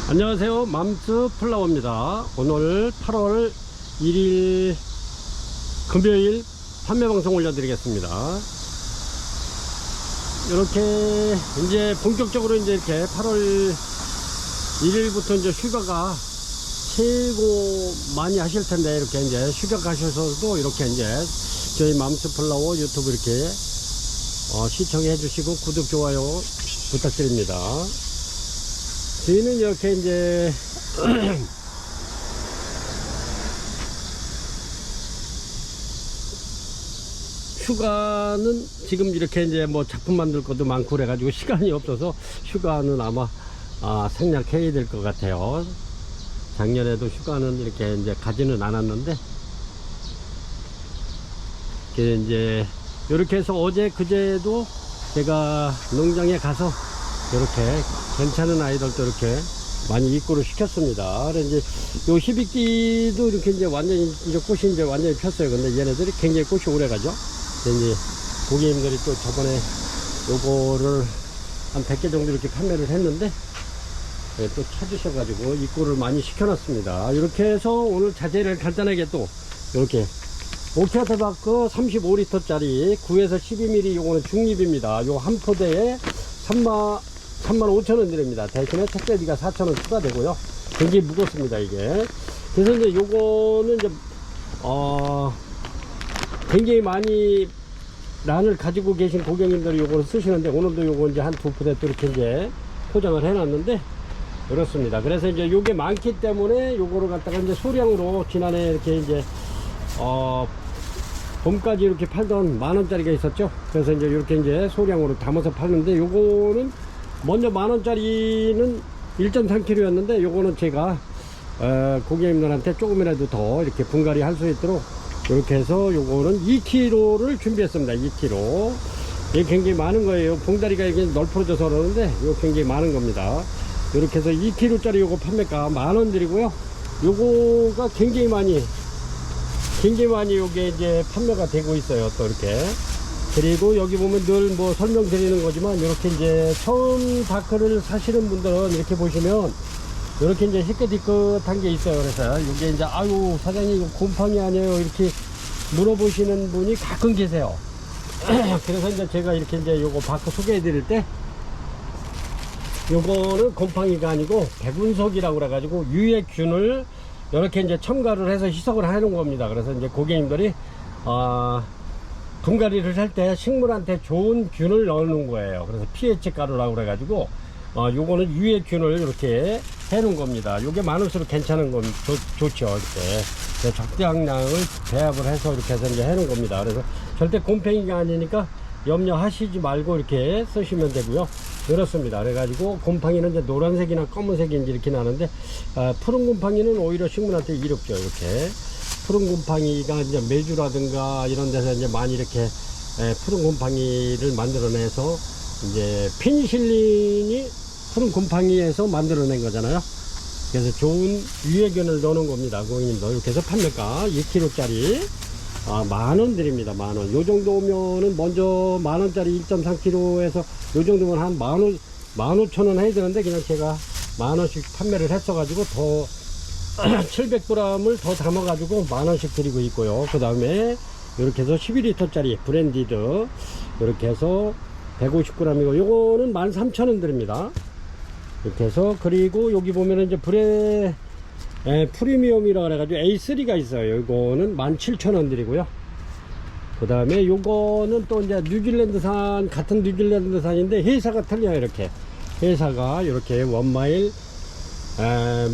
안녕하세요, 맘스 플라워입니다. 오늘 8월 1일 금요일 판매 방송 올려드리겠습니다. 이렇게 이제 본격적으로 이제 이렇게 8월 1일부터 이제 휴가가 최고 많이 하실 텐데, 이렇게 이제 휴가 가셔서도 이렇게 이제 저희 맘스 플라워 유튜브 이렇게 시청해 주시고 구독 좋아요 부탁드립니다. 저희는 이렇게 이제 휴가는 지금 이렇게 이제 뭐 작품 만들 것도 많고 그래가지고 시간이 없어서 휴가는 아마 생략해야 될 것 같아요. 작년에도 휴가는 이렇게 이제 가지는 않았는데, 이제 이렇게 해서 어제 그제도 제가 농장에 가서 이렇게 괜찮은 아이들도 이렇게 많이 입고를 시켰습니다. 그래서 이제 요 히비키도 이렇게 이제 완전히 이제 꽃이 이제 완전히 폈어요. 근데 얘네들이 굉장히 꽃이 오래 가죠. 이제 고객님들이 또 저번에 요거를 한 100개 정도 이렇게 판매를 했는데, 네, 또 찾으셔가지고 입고를 많이 시켜놨습니다. 이렇게 해서 오늘 자재를 간단하게 또 이렇게 오키아타바크 35리터짜리 9에서 12mm 요거는 중립입니다. 요 한 포대에 35,000원 드립니다. 대신에 택배비가 4,000원 추가되고요. 굉장히 무겁습니다, 이게. 그래서 이제 요거는 이제 굉장히 많이 란을 가지고 계신 고객님들이 요거를 쓰시는데, 오늘도 요거 이제 한 두 포대 또 이렇게 이제 포장을 해놨는데 그렇습니다. 그래서 이제 요게 많기 때문에 요거를 갖다가 이제 소량으로 지난해 이렇게 이제 봄까지 이렇게 팔던 만원짜리가 있었죠. 그래서 이제 이렇게 이제 소량으로 담아서 팔는데, 요거는 먼저 만원짜리는 1.3kg 였는데, 요거는 제가 고객님들한테 조금이라도 더 이렇게 분갈이 할 수 있도록 이렇게 해서 요거는 2kg를 준비했습니다. 2kg. 이게 굉장히 많은 거예요. 봉다리가 이게 널브러져서 그러는데 이거 굉장히 많은 겁니다. 이렇게 해서 2kg짜리 요거 판매가 만원 드리고요. 요거가 굉장히 많이 요게 이제 판매가 되고 있어요. 또 이렇게. 그리고 여기 보면 늘 뭐 설명드리는 거지만, 이렇게 이제 처음 다크를 사시는 분들은 이렇게 보시면 이렇게 이제 희끗희끗한 게 있어요. 그래서 이게 이제 아유 사장님 이거 곰팡이 아니에요 이렇게 물어보시는 분이 가끔 계세요. 그래서 이제 제가 이렇게 이제 요거 바크 소개해 드릴 때, 요거는 곰팡이가 아니고 백운석이라고 그래가지고 유해균을 이렇게 이제 첨가를 해서 희석을 하는 겁니다. 그래서 이제 고객님들이 분갈이를 할 때 식물한테 좋은 균을 넣는 거예요. 그래서 pH 가루라고 그래가지고 요거는 유해균을 이렇게 해놓은 겁니다. 요게 많을수록 괜찮은 건 좋죠. 이렇게 적당량을 배합을 해서 이렇게 해서 이제 해놓은 겁니다. 그래서 절대 곰팡이가 아니니까 염려하시지 말고 이렇게 쓰시면 되고요. 그렇습니다. 그래가지고 곰팡이는 이제 노란색이나 검은색인지 이렇게 나는데, 푸른 곰팡이는 오히려 식물한테 이롭죠. 이렇게 푸른 곰팡이가 이제 메주라든가 이런 데서 이제 많이 이렇게 푸른 곰팡이를 만들어내서, 이제 페니실린이 푸른 곰팡이에서 만들어낸 거잖아요. 그래서 좋은 유해균을 넣는 겁니다. 고객님도 이렇게 해서 판매가 2kg짜리 만원 드립니다. 만원. 요 정도면은 먼저 만원짜리 1.3kg에서 요 정도면 한 15,000원 해야 되는데, 그냥 제가 만원씩 판매를 했어가지고 더 700g을 더 담아가지고 만원씩 드리고 있고요. 그 다음에 이렇게 해서 12리터짜리 브랜디드 이렇게 해서 150g이고 요거는 13,000원 드립니다. 이렇게 해서, 그리고 여기 보면은 이제 프리미엄이라 그래가지고 A3가 있어요. 이거는 17,000원 드리고요. 그 다음에 요거는 또 이제 뉴질랜드산, 같은 뉴질랜드산인데 회사가 틀려요. 이렇게 회사가 이렇게 원마일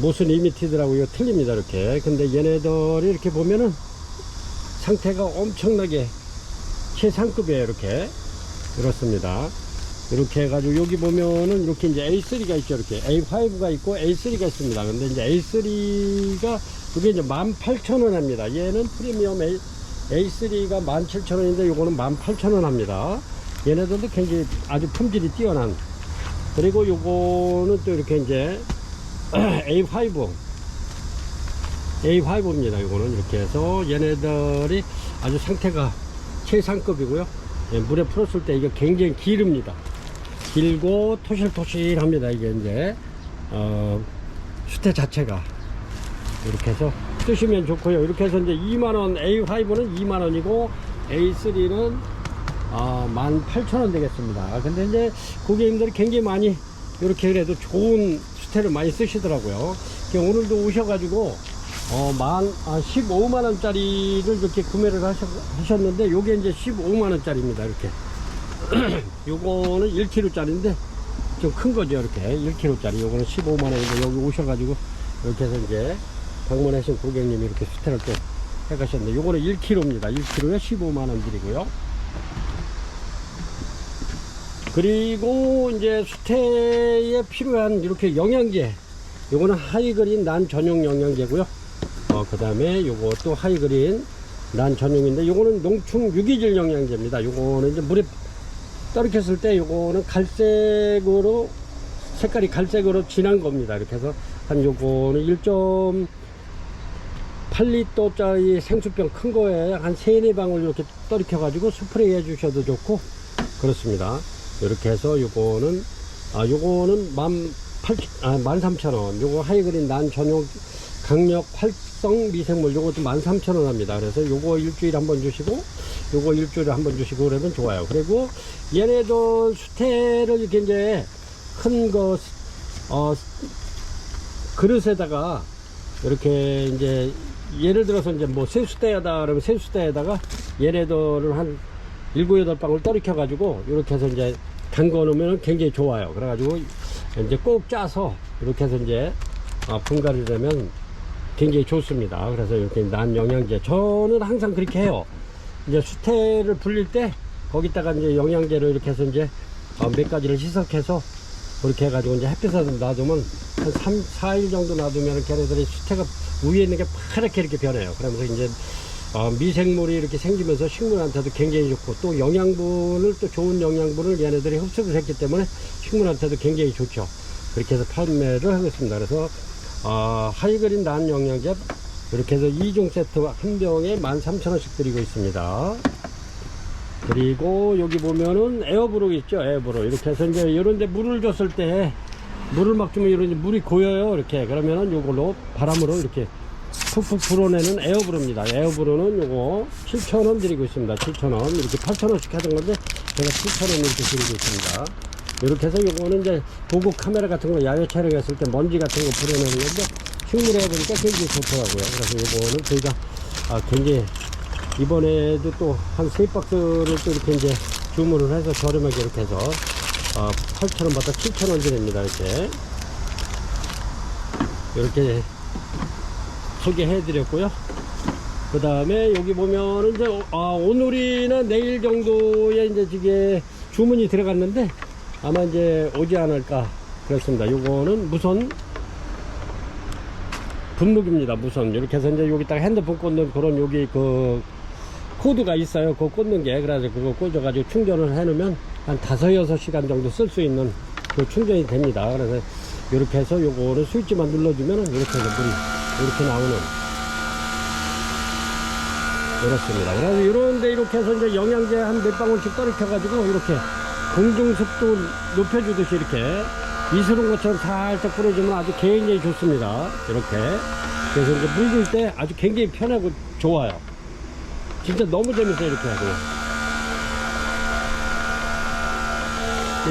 모스 리미티드라고 이거 틀립니다. 이렇게. 근데 얘네들이 이렇게 보면은 상태가 엄청나게 최상급이에요. 이렇게. 그렇습니다. 이렇게 해가지고 여기 보면은 이렇게 이제 A3가 있죠. 이렇게 A5가 있고 A3가 있습니다. 근데 이제 A3가 이게 이제 18,000원 합니다. 얘는 프리미엄 A3가 17,000원인데 요거는 18,000원 합니다. 얘네들도 굉장히 아주 품질이 뛰어난. 그리고 요거는 또 이렇게 이제 A5입니다. 요거는 이렇게 해서 얘네들이 아주 상태가 최상급이고요. 예, 물에 풀었을 때 이게 굉장히 기릅니다. 길고 토실토실합니다. 이게 이제 수태 자체가 이렇게 해서 쓰시면 좋고요. 이렇게 해서 이제 2만원, A5는 2만원이고 A3는 18,000원 되겠습니다. 근데 이제 고객님들이 굉장히 많이 이렇게 그래도 좋은 수태를 많이 쓰시더라고요. 오늘도 오셔가지고 15만원짜리를 이렇게 구매를 하셨는데 요게 이제 15만원짜리입니다. 이렇게 요거는 1kg짜리인데 좀 큰 거죠. 이렇게 1kg짜리 요거는 15만원인데 여기 오셔가지고 이렇게 해서 이제 방문하신 고객님이 이렇게 수태를 또 해가셨는데 요거는 1kg입니다. 1kg에 15만원 드리고요. 그리고 이제 수태에 필요한 이렇게 영양제, 요거는 하이그린 난 전용 영양제고요. 그 다음에 요것도 하이그린 난 전용인데 요거는 농축 유기질 영양제입니다. 요거는 이제 물에 떨어졌을 때 요거는 갈색으로, 색깔이 갈색으로 진한 겁니다. 이렇게 해서 한 요거는 1.8리터짜리 생수병 큰 거에 한 3-4방울 이렇게 떨어져 가지고 스프레이 해 주셔도 좋고 그렇습니다. 이렇게 해서 요거는 요거는 13,000원. 요거 하이그린 난 전용 강력 활성 미생물 요것도 13,000원 합니다. 그래서 요거 일주일에 한번 주시고 요거 일주일에 한번 주시고 그러면 좋아요. 그리고 얘네들 수태를 이렇게 이제 큰 거 그릇에다가 이렇게 이제 예를 들어서 이제 뭐 세수대에다 그러면 세수대에다가 얘네들을 한 7-8방울 떨이켜 가지고 이렇게 해서 이제 담궈 놓으면 굉장히 좋아요. 그래 가지고 이제 꼭 짜서 이렇게 해서 이제 분갈이 되면 굉장히 좋습니다. 그래서 이렇게 난 영양제 저는 항상 그렇게 해요. 이제 수태를 불릴 때 거기다가 이제 영양제를 이렇게 해서 이제 몇 가지를 희석해서 그렇게 해가지고 이제 햇빛에 놔두면 한 3-4일 정도 놔두면 걔네들이 수태가 위에 있는 게 파랗게 이렇게 변해요. 그러면서 이제 미생물이 이렇게 생기면서 식물한테도 굉장히 좋고 또 영양분을 또 좋은 영양분을 얘네들이 흡수를 했기 때문에 식물한테도 굉장히 좋죠. 그렇게 해서 판매를 하고 있습니다. 그래서 하이그린 난 영양제 이렇게 해서 2종 세트 한 병에 13,000원씩 드리고 있습니다. 그리고 여기 보면은 에어브로 있죠. 에어브로 이렇게 해서 이제 이런데 물을 줬을 때 물을 막 주면 이런 물이 고여요. 이렇게 그러면은 요걸로 바람으로 이렇게 푹푹 불어내는 에어브로입니다. 에어브로는 요거 7,000원 드리고 있습니다. 7,000원 이렇게 8,000원씩 하던 건데 제가 7,000원 이렇게 드리고 있습니다. 이렇게 해서 요거는 이제 고급 카메라 같은 거 야외 촬영했을 때 먼지 같은 거 불어내는 건데 식물에 해보니까 굉장히 좋더라고요. 그래서 요거는 저희가 굉장히 이번에도 또 한 3박스를 또 이렇게 이제 주문을 해서 저렴하게 이렇게 해서 8,000원 받다 7,000원 드립니다. 이렇게 소개해 드렸고요. 그 다음에 여기 보면은 이제 오늘이나 내일 정도에 이제 이게 주문이 들어갔는데 아마 이제 오지 않을까 그렇습니다. 요거는 무선 분무기입니다. 무선 이렇게 해서 이제 여기다가 핸드폰 꽂는 그런 여기 그 코드가 있어요. 그거 꽂는 게 그래서 그거 꽂아가지고 충전을 해 놓으면 한 5-6시간 정도 쓸 수 있는 그 충전이 됩니다. 그래서 이렇게 해서 요거를 스위치만 눌러주면 이렇게 해서 물이 이렇게 나오는 그렇습니다. 그래서 이런데 이렇게 해서 이제 영양제 한 몇 방울씩 떨어져가지고 이렇게 공중습도 높여주듯이 이렇게 이스른 것처럼 살짝 뿌려주면 아주 굉장히 좋습니다. 이렇게 그래서 이제 물 줄 때 아주 굉장히 편하고 좋아요. 진짜 너무 재밌어요. 이렇게 하고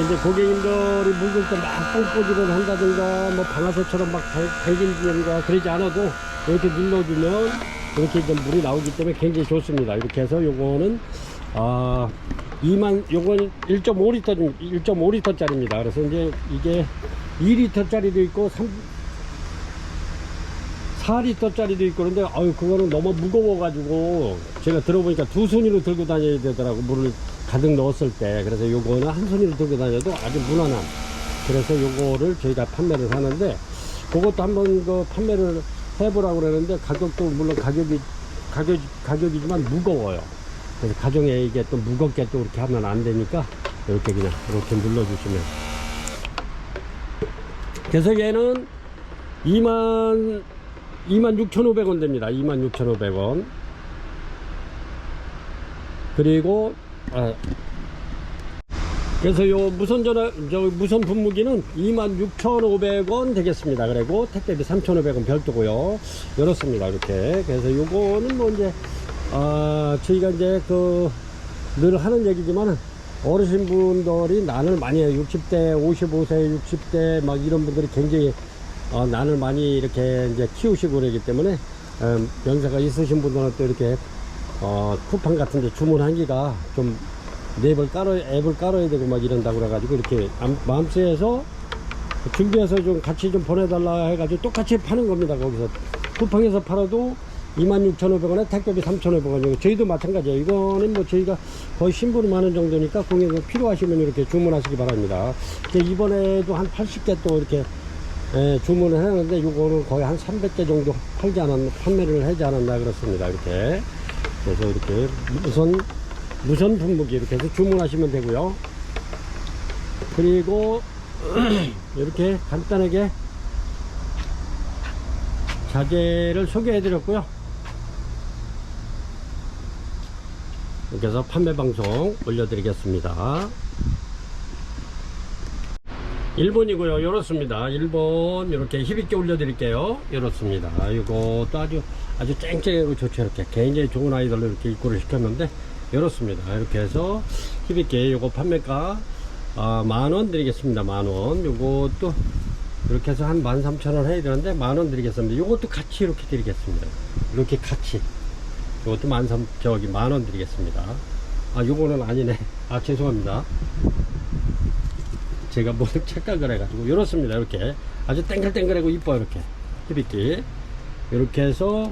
이제 고객님들이 물 줄 때 막 뽕뽀지를 한다든가 뭐 방아쇠처럼 막 달긴다든가 그러지 않아도 이렇게 눌러주면 이렇게 이제 물이 나오기 때문에 굉장히 좋습니다. 이렇게 해서 요거는 요건 1.5리터 짜리입니다. 그래서 이제 이게 2리터 짜리도 있고 4리터 짜리도 있고 그런데 그거는 너무 무거워 가지고 제가 들어보니까 2손으로 들고 다녀야 되더라고. 물을 가득 넣었을 때. 그래서 요거는 한 손으로 들고 다녀도 아주 무난한, 그래서 요거를 저희가 판매를 하는데 그것도 한번 그 판매를 해보라고 그러는데 가격도 물론 가격이지만 무거워요. 그래서 가정에 이게 또 무겁게 또 이렇게 하면 안 되니까 이렇게 그냥 이렇게 눌러주시면. 그래서 얘는 26,500원 됩니다. 26,500원. 그래서 요 무선 분무기는 26,500원 되겠습니다. 그리고 택배비 3,500원 별도고요. 이렇습니다. 이렇게. 그래서 요거는 뭐 이제, 저희가 이제 늘 하는 얘기지만 어르신 분들이 난을 많이 해요. 60대, 55세, 60대 막 이런 분들이 굉장히 난을 많이 이렇게 이제 키우시고 그러기 때문에 연세가 있으신 분들은 또 이렇게 쿠팡 같은 데 주문하기가 좀 앱을 깔아야 되고 막 이런다고 그래가지고 이렇게 마음씨에서 준비해서 좀 같이 좀 보내달라 해가지고 똑같이 파는 겁니다. 거기서 쿠팡에서 팔아도 26,500원에 택배비 3,500원. 저희도 마찬가지예요. 이거는 뭐 저희가 거의 신분이 많은 정도니까 공연이 필요하시면 이렇게 주문하시기 바랍니다. 이번에도 한 80개 또 이렇게 주문을 했는데 요거는 거의 한 300개 정도 판매를 하지 않았나 그렇습니다. 이렇게. 그래서 이렇게 무선 분무기 이렇게 해서 주문하시면 되고요. 그리고 이렇게 간단하게 자재를 소개해 드렸고요. 이렇게 해서 판매 방송 올려드리겠습니다. 1번이고요. 이렇습니다. 1번 이렇게 힘있게 올려드릴게요. 이렇습니다. 이것도 아주 쨍쨍하고 좋죠. 이렇게 굉장히 좋은 아이들로 이렇게 입고를 시켰는데 이렇습니다. 이렇게 해서 힘있게 요거 판매가 10,000원 드리겠습니다. 10,000원. 요것도 이렇게 해서 한 13,000원 해야 되는데 10,000원 드리겠습니다. 요것도 같이 이렇게 드리겠습니다. 이렇게 같이. 요것도 10,000원 드리겠습니다. 요거는 아니네. 죄송합니다. 제가 뭐 착각을 해가지고 이렇습니다. 이렇게 아주 땡글땡글하고 이뻐요. 이렇게 히비끼 이렇게 해서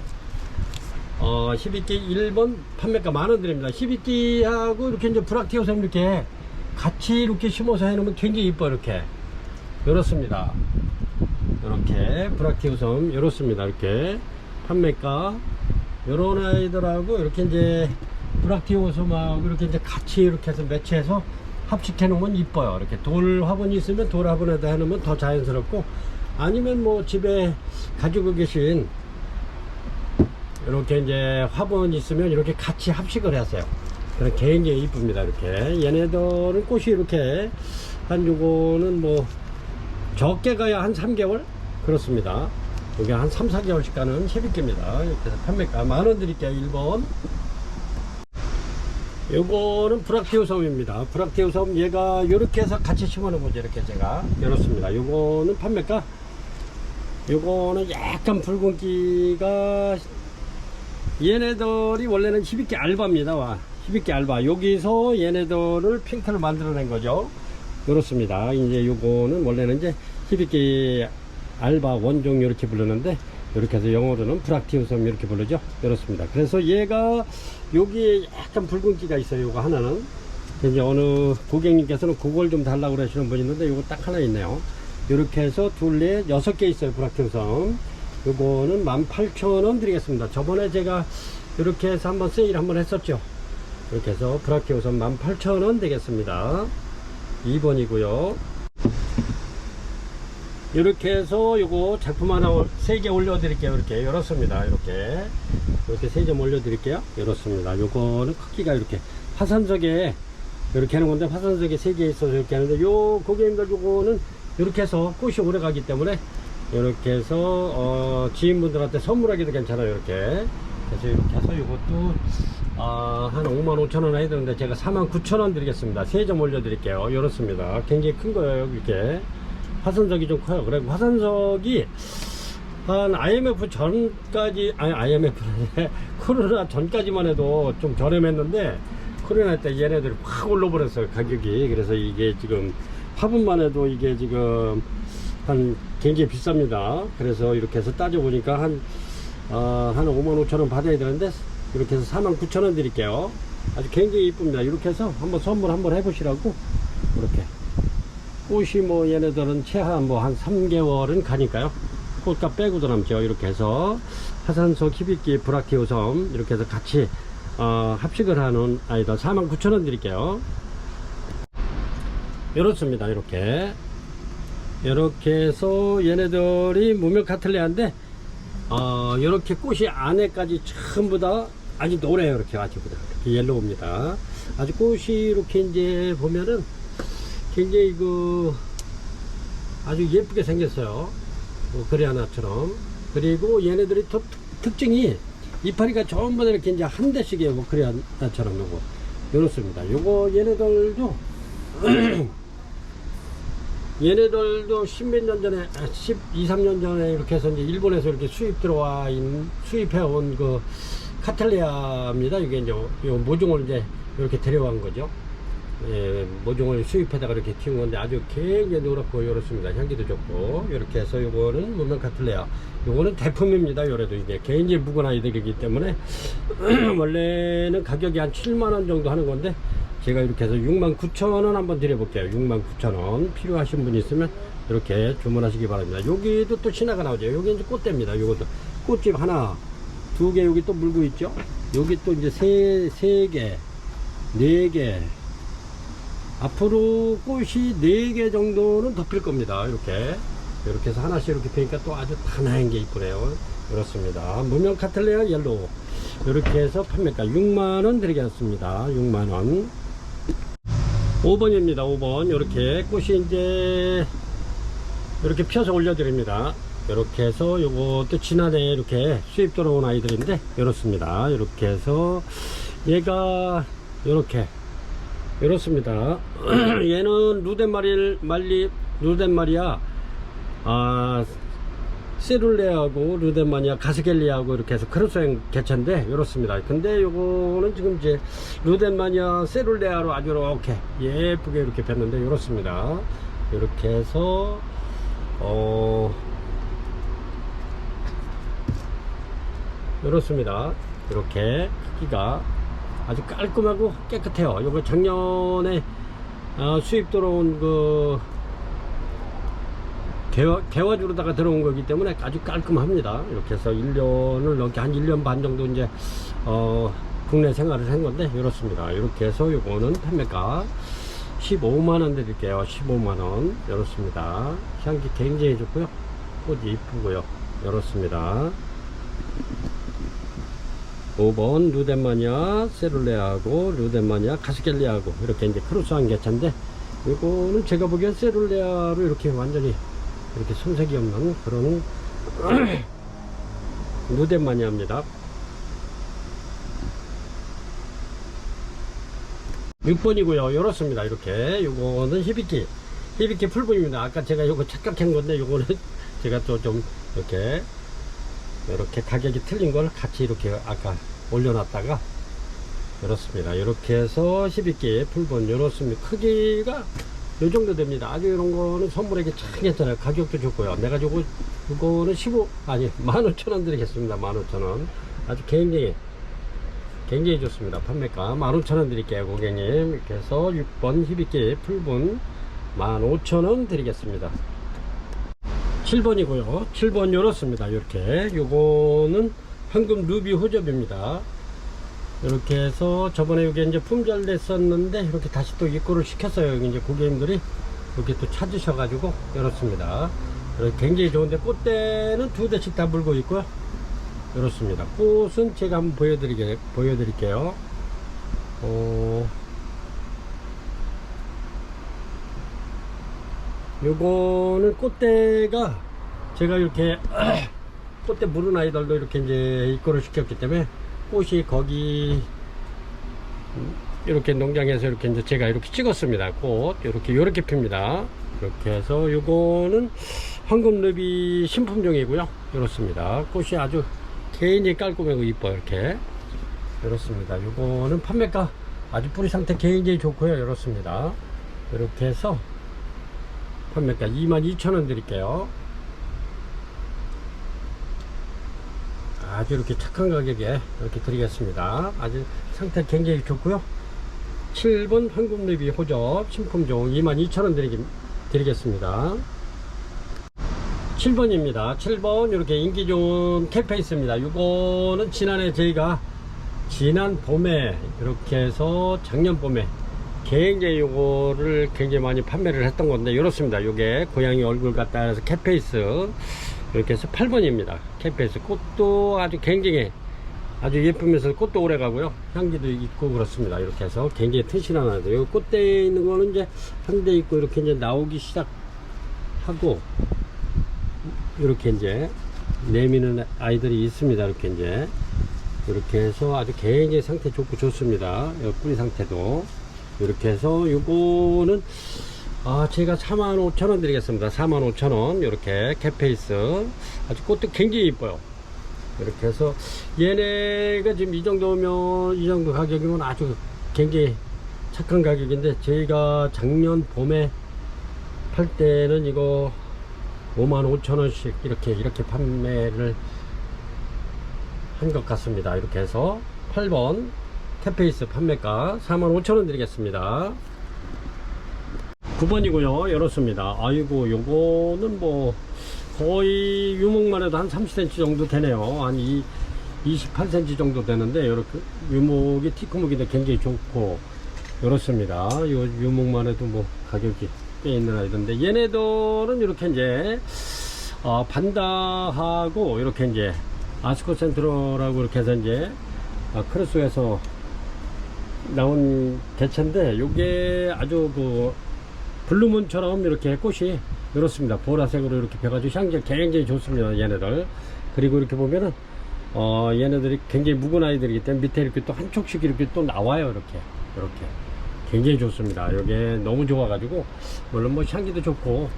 히비끼 1번 판매가 10,000원 드립니다. 히비끼하고 이렇게 이제 브락티오섬 이렇게 같이 이렇게 심어서 해놓으면 굉장히 이뻐요. 이렇게 이렇습니다. 이렇게 브락티오섬 이렇습니다. 이렇게 판매가 요런 아이들하고 이렇게 이제 브락티오섬하고 이렇게 이제 같이 이렇게 해서 매치해서 합식해 놓으면 이뻐요. 이렇게 돌 화분이 있으면 돌 화분에다 해 놓으면 더 자연스럽고, 아니면 뭐 집에 가지고 계신 이렇게 이제 화분이 있으면 이렇게 같이 합식을 하세요. 그럼 굉장히 이쁩니다. 이렇게 얘네들은 꽃이 이렇게 한 요거는 뭐 적게 가야 한 3개월 그렇습니다. 여기 한 3, 4개월씩 가는 히비끼입니다. 이렇게 해서 판매가 10,000원 드릴게요. 1번. 요거는 브락티오섬입니다. 브락티오섬 얘가 이렇게 해서 같이 심어놓은 거죠. 이렇게 제가 이렇습니다. 요거는 판매가, 요거는 약간 붉은기가, 얘네들이 원래는 히비끼 알바입니다. 히비끼 알바. 여기서 얘네들을 핑크를 만들어낸 거죠. 그렇습니다. 이제 요거는 원래는 이제 히비끼 알바 원종 이렇게 부르는데, 이렇게 해서 영어로는 브락티오섬 이렇게 부르죠. 이렇습니다. 그래서 얘가 여기에 약간 붉은기가 있어요. 요거 하나는. 이제 어느 고객님께서는 그걸 좀 달라고 그러시는 분이 있는데 요거 딱 하나 있네요. 이렇게 해서 둘레 6개 있어요. 브락티오섬. 요거는 18,000원 드리겠습니다. 저번에 제가 이렇게 해서 한번 세일 한번 했었죠. 이렇게 해서 브락티오섬 18,000원 되겠습니다. 2번이고요. 이렇게 해서 요거 제품 하나 3개 올려 드릴게요. 이렇게 이렇습니다. 이렇게 3점 올려 드릴게요. 이렇습니다. 요거는 크기가 이렇게 화산석에 이렇게 하는 건데, 화산석에 3개 있어서 이렇게 하는데, 요 고객님들 요거는 이렇게 해서 꽃이 오래 가기 때문에 이렇게 해서 지인분들한테 선물하기도 괜찮아요. 이렇게 그래서 이렇게 해서 요것도 한 55,000원 해야 되는데 제가 49,000원 드리겠습니다. 3점 올려 드릴게요. 이렇습니다. 굉장히 큰 거예요. 이렇게 화산석이 좀 커요. 그리고 화산석이 한 IMF 전까지, 아니 IMF는 코로나 전까지만 해도 좀 저렴했는데, 코로나 때 얘네들이 확 올라버렸어요. 가격이. 그래서 이게 지금 화분만 해도 이게 지금 굉장히 비쌉니다. 그래서 이렇게 해서 따져보니까 한 55,000원 받아야 되는데, 이렇게 해서 49,000원 드릴게요. 아주 굉장히 이쁩니다. 이렇게 해서 한번 선물 한번 해보시라고. 이렇게 꽃이 뭐 얘네들은 최하 뭐 한 3개월은 가니까요. 꽃값 빼고도 남죠. 이렇게 해서 화산석 히비끼 브락티오섬 이렇게 해서 같이 합식을 하는 아이들 49,000원 드릴게요. 이렇습니다. 이렇게 해서 얘네들이 무명카틀레아인데, 이렇게 꽃이 안에까지 전부 다 아주 노래요. 이렇게 가지고 이렇게 옐로우입니다. 아주 꽃이 이렇게 이제 보면은 굉장히 아주 예쁘게 생겼어요. 그레아나처럼. 그리고 얘네들이 또 특징이 이파리가 전부 다 이렇게 이제 한 대씩이에요. 그레아나처럼 요거 이렇습니다. 요거 얘네들도 얘네들도 십몇 년 전에 12, 3년 전에 이렇게 해서 이제 일본에서 이렇게 수입해온 카텔레아입니다. 이게 이제 요 모종을 이제 이렇게 데려간 거죠. 예, 모종을 수입해다가 이렇게 키운 건데 아주 굉장히 노랗고 이렇습니다. 향기도 좋고 이렇게 해서 요거는 무명 카틀레아, 요거는 대품입니다. 요래도 이게 굉장히 묵은 아이들이기 때문에 원래는 가격이 한 7만원 정도 하는 건데 제가 이렇게 해서 69,000원 한번 드려볼게요. 69,000원 필요하신 분 있으면 이렇게 주문하시기 바랍니다. 여기도 또 신화가 나오죠. 여기 이제 꽃대입니다. 요것도 꽃집 하나, 두 개 여기 또 물고 있죠. 여기 또 이제 세 개, 네 개. 앞으로 꽃이 4개 정도는 더 필 겁니다. 이렇게 해서 하나씩 이렇게 피니까 또 아주 단아한 게 이쁘네요. 그렇습니다. 무명 카틀레아 옐로우 이렇게 해서 판매가 6만원 드리겠습니다. 6만원. 5번입니다. 5번 이렇게 꽃이 이제 이렇게 펴서 올려드립니다. 이렇게 해서 요것도 지난해 이렇게 수입 들어온 아이들인데 이렇습니다. 이렇게 해서 얘가 이렇게 이렇습니다. 얘는 루덴마리아 세룰레하고 루덴마니아 가스겔리하고 이렇게 해서 크로스행 개체인데 이렇습니다. 근데 요거는 지금 이제 루덴마니아 세룰레아로 아주 이렇게 예쁘게 이렇게 폈는데 이렇습니다. 이렇게 해서 이렇습니다. 이렇게 크기가 아주 깔끔하고 깨끗해요. 요거 작년에 수입 들어온 개화주로다가 들어온 거기 때문에 아주 깔끔합니다. 이렇게 해서 1년을 넘게 한 1년 반 정도 이제 국내 생활을 한 건데 이렇습니다. 이렇게 해서 요거는 판매가 15만원 드릴게요. 15만원. 이렇습니다. 향기 굉장히 좋고요. 꽃이 이쁘고요. 이렇습니다. 5번 루덴마니아 세룰레아하고 루덴마니아 가스겔리아하고 이렇게 이제 크로스한 개체인데 이거는 제가 보기엔 세룰레아로 이렇게 완전히 이렇게 손색이 없는 그런 루덴마니아입니다. 6번이고요. 이렇습니다. 이렇게 요거는 히비키 풀분입니다. 아까 제가 요거 착각한 건데 요거는 제가 또 좀 이렇게 가격이 틀린 걸 같이 이렇게 아까 올려놨다가 이렇습니다. 이렇게 해서 12개 풀분 이렇습니다. 크기가 요 정도 됩니다. 아주 이런 거는 선물에게 참 괜찮아요. 가격도 좋고요. 내가 이거는 15,000원 드리겠습니다. 15,000원. 아주 굉장히 좋습니다. 판매가 15,000원 드릴게요, 고객님. 이렇게 해서 6번 12개 풀분 15,000원 드리겠습니다. 7번이고요. 7번 요렇습니다. 이렇게 요거는 황금 루비 호접입니다. 이렇게 해서 저번에 여기 이제 품절 냈었는데 이렇게 다시 또 입고를 시켰어요. 여기 이제 고객님들이 이렇게 또 찾으셔가지고 이렇습니다. 굉장히 좋은데 꽃대는 2대씩 다 물고 있고요. 이렇습니다. 꽃은 제가 한번 보여드릴게요. 요거는 꽃대가 제가 이렇게 꽃대 물은 아이들도 이렇게 이제 입고를 시켰기 때문에 꽃이 거기 이렇게 농장에서 이렇게 이제 제가 이렇게 찍었습니다. 꽃 이렇게 핍니다. 이렇게 해서 요거는 황금 루비 신품종이고요. 이렇습니다. 꽃이 아주 굉장히 깔끔하고 이뻐요. 이렇습니다. 요거는 판매가 아주 뿌리 상태 굉장히 좋고요. 이렇습니다. 이렇게 해서 판매가 22,000원 드릴게요. 아주 이렇게 착한 가격에 이렇게 드리겠습니다. 아주 상태 굉장히 좋고요. 7번 황금 루비 호접 신품종 22,000원 드리겠습니다. 7번입니다. 7번 이렇게 인기 좋은 캠페이스입니다. 이거는 지난해 저희가 지난 봄에 이렇게 해서 작년 봄에 굉장히 요거를 굉장히 많이 판매를 했던 건데 이렇습니다. 요게 고양이 얼굴 갖다 해서 캣페이스 이렇게 해서 8번입니다. 캣페이스 꽃도 아주 굉장히 아주 예쁘면서 꽃도 오래 가고요. 향기도 있고 그렇습니다. 이렇게 해서 굉장히 튼실한 아이들. 이 꽃대에 있는 거는 이제 한 대 있고 이렇게 이제 나오기 시작하고 이렇게 이제 내미는 아이들이 있습니다. 이렇게 이제 이렇게 해서 아주 굉장히 상태 좋고 좋습니다. 뿌리 상태도 이렇게 해서 요거는 제가 45,000원 드리겠습니다. 45,000원 이렇게 캣페이스 아주 꽃도 굉장히 이뻐요. 이렇게 해서 얘네가 지금 이 정도면 이 정도 가격이면 아주 굉장히 착한 가격인데 저희가 작년 봄에 팔 때는 이거 55,000원씩 이렇게 판매를 한 것 같습니다. 이렇게 해서 8번 캣페이스 판매가 45,000원 드리겠습니다. 9번이고요. 열었습니다. 아이고 요거는 뭐 거의 유목만 해도 한 30cm 정도 되네요. 한 28cm 정도 되는데 이렇게 유목이 티크목인데 굉장히 좋고 이렇습니다. 요 유목만 해도 뭐 가격이 꽤 있는 아이던데 얘네들은 이렇게 이제 반다하고 이렇게 이제 아스코 센트로라고 이렇게 해서 이제 크로스에서 나온 개체인데 요게 아주 그 블루문처럼 이렇게 꽃이 이렇습니다. 보라색으로 이렇게 펴가지고 향기가 굉장히 좋습니다. 얘네들. 그리고 이렇게 보면은 얘네들이 굉장히 묵은 아이들이기 때문에 밑에 이렇게 또 한 촉씩 이렇게 또 나와요. 이렇게 굉장히 좋습니다. 이게 너무 좋아가지고 물론 뭐 향기도 좋고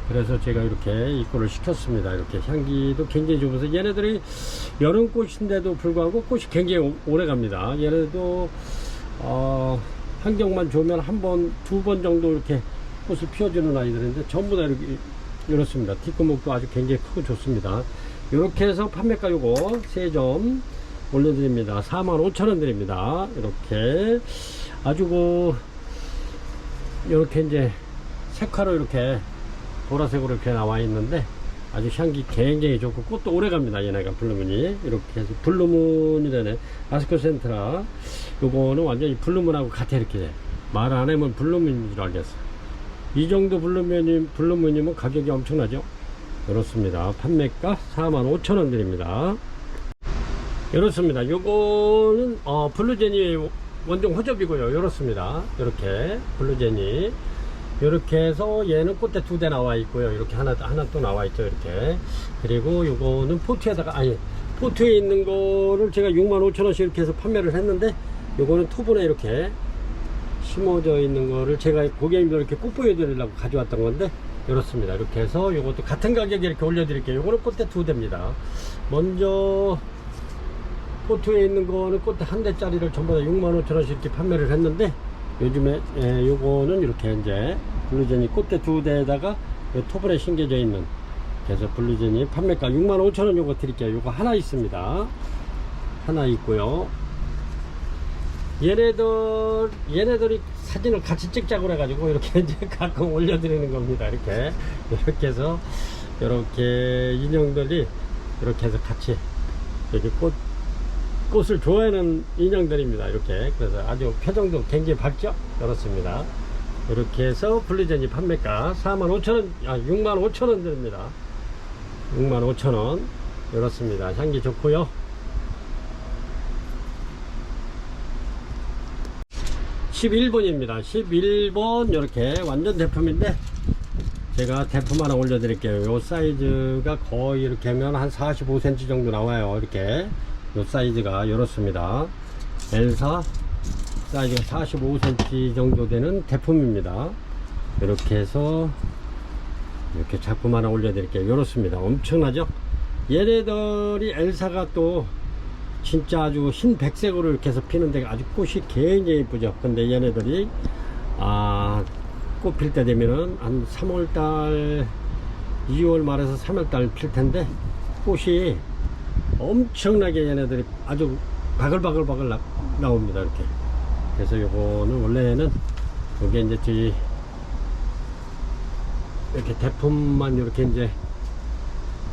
그래서 제가 이렇게 입고를 시켰습니다. 이렇게 향기도 굉장히 좋으면서 얘네들이 여름꽃인데도 불구하고 꽃이 굉장히 오래 갑니다. 얘네도 환경만 좋으면 한 번, 두 번 정도 이렇게 꽃을 피워주는 아이들인데 전부 다 이렇습니다. 뒷구목도 아주 굉장히 크고 좋습니다. 이렇게 해서 판매가 요거 3점 올려드립니다. 45,000원 드립니다. 이렇게 아주 이렇게 이제 색화로 이렇게 보라색으로 이렇게 나와 있는데 아주 향기 굉장히 좋고 꽃도 오래 갑니다. 얘네가 블루문이 이렇게 해서 블루문이라네. 아스코 센트라 요거는 완전히 블루문하고 같아. 이렇게 말 안 하면 블루문인 줄 알겠어. 이 정도 블루문이면 가격이 엄청나죠. 그렇습니다. 판매가 45,000원 드립니다. 이렇습니다. 요거는 블루제니 원종 호접이고요. 이렇습니다. 이렇게 블루제니 이렇게 해서 얘는 꽃대 2대 나와 있고요. 이렇게 하나 또 나와 있죠. 이렇게. 그리고 요거는 포트에다가 포트에 있는 거를 제가 65,000원씩 이렇게 해서 판매를 했는데 요거는 토분에 이렇게 심어져 있는 거를 제가 고객님들 이렇게 꽃 보여드리려고 가져왔던 건데 이렇습니다. 이렇게 해서 요것도 같은 가격에 이렇게 올려드릴게요. 요거는 꽃대 2대입니다. 먼저 포트에 있는 거는 꽃대 한 대짜리를 전부 다 65,000원씩 이렇게 판매를 했는데 요즘에 요거는 이렇게 이제 블루제니 꽃대 2대에다가 토분에 심겨져 있는 그래서 블루제니 판매가 65,000원 요거 드릴게요. 요거 하나 있습니다. 하나 있고요. 얘네들이 사진을 같이 찍자고 그래가지고 이렇게 이제 가끔 올려드리는 겁니다. 이렇게 해서 이렇게 인형들이 이렇게 해서 같이 이렇게 꽃을 좋아하는 인형들입니다. 이렇게 그래서 아주 표정도 굉장히 밝죠. 그렇습니다. 이렇게 해서 블루제니 판매가 45,000원 65,000원 드립니다. 65,000원 이렇습니다. 향기 좋고요. 11번입니다. 11번 이렇게 완전 대품인데 제가 대품 하나 올려드릴게요. 요 사이즈가 거의 이렇게 하면 한 45cm 정도 나와요. 이렇게 요 사이즈가 이렇습니다. 엘사 사이즈가 45cm 정도 되는 대품입니다. 이렇게 해서 이렇게 작품 하나 올려드릴게요. 이렇습니다. 엄청나죠? 얘네들이 엘사가 또 진짜 아주 흰 백색으로 이렇게 해서 피는데 아주 꽃이 굉장히 이쁘죠. 근데 얘네들이 꽃 필 때 되면은 한 3월달 2월 말에서 3월달 필 텐데 꽃이 엄청나게 얘네들이 아주 바글바글 나옵니다. 이렇게. 그래서 요거는 원래는 요게 이제 저희 이렇게 대품만 이렇게 이제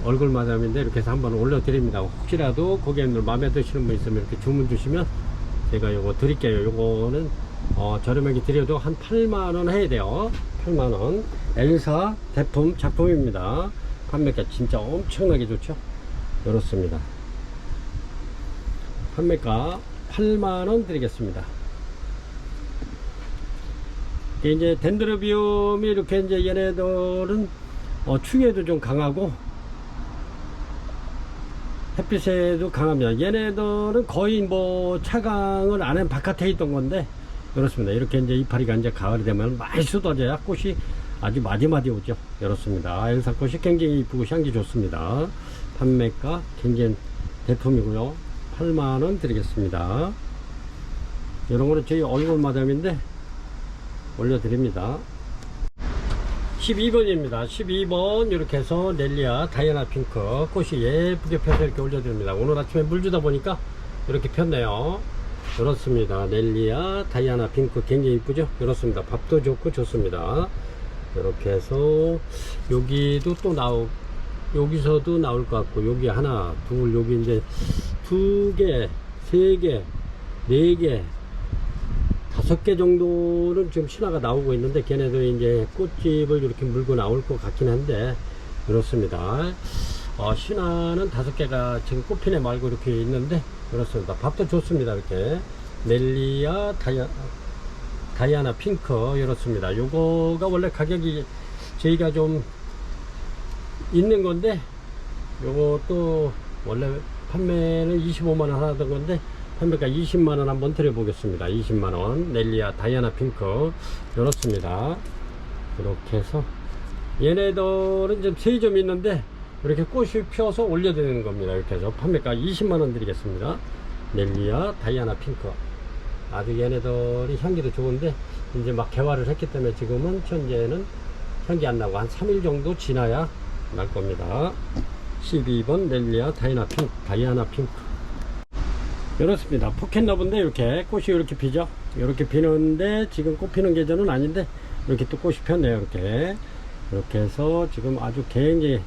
얼굴 마담인데 이렇게 해서 한번 올려드립니다. 혹시라도 고객님들 마음에 드시는 분 있으면 이렇게 주문 주시면 제가 요거 드릴게요. 요거는 저렴하게 드려도 한 8만원 해야 돼요. 8만원 엘사 대품 작품입니다. 판매가 진짜 엄청나게 좋죠. 이렇습니다. 판매가 8만원 드리겠습니다. 이제 덴드로비움이 이렇게 이제 얘네들은 추위에도 좀 강하고 햇빛에도 강합니다. 얘네들은 거의 뭐 차강을 안 한 바깥에 있던 건데 그렇습니다. 이렇게 이제 이파리가 이제 가을이 되면 많이 쏟아져야 꽃이 아주 마디마디 오죠. 이렇습니다. 엘사꽃이 굉장히 이쁘고 향기 좋습니다. 판매가 굉장히 대품이고요. 8만원 드리겠습니다. 이런 거는 저희 얼굴 마담인데 올려드립니다. 12번입니다. 12번 이렇게 해서 넬리아 다이아나 핑크 꽃이 예쁘게 펴서 이렇게 올려드립니다. 오늘 아침에 물 주다 보니까 이렇게 폈네요. 그렇습니다. 넬리아 다이아나 핑크 굉장히 이쁘죠. 그렇습니다. 밥도 좋고 좋습니다. 이렇게 해서 여기도 또 여기서도 나올 것 같고, 여기 하나 둘, 여기 이제 2개 3개 4개 5개 정도는 지금 신화가 나오고 있는데, 걔네도 이제 꽃집을 이렇게 물고 나올 것 같긴 한데, 그렇습니다. 신화는 5개가 지금 꽃피네 말고 이렇게 있는데, 그렇습니다. 밥도 좋습니다. 이렇게 넬리아 다이아나 핑크 이렇습니다. 요거가 원래 가격이 저희가 좀 있는 건데, 요것도 원래 판매는 25만원 하던 건데 판매가 20만원 한번 드려보겠습니다. 20만원 넬리아 다이아나 핑크 이렇습니다. 이렇게 해서 얘네들은 좀 세이 좀 있는데 이렇게 꽃이 피어서 올려드리는 겁니다. 이렇게 해서 판매가 20만원 드리겠습니다. 넬리아 다이아나 핑크 아주 얘네들이 향기도 좋은데 이제 막 개화를 했기 때문에 지금은 현재는 향기 안 나고 한 3일 정도 지나야 날 겁니다. 12번 넬리아 다이아나 핑크 이렇습니다. 포켓러브인데 이렇게 꽃이 이렇게 피죠. 이렇게 피는데 지금 꽃 피는 계절은 아닌데 이렇게 또 꽃이 폈네요. 이렇게 해서 지금 아주 굉장히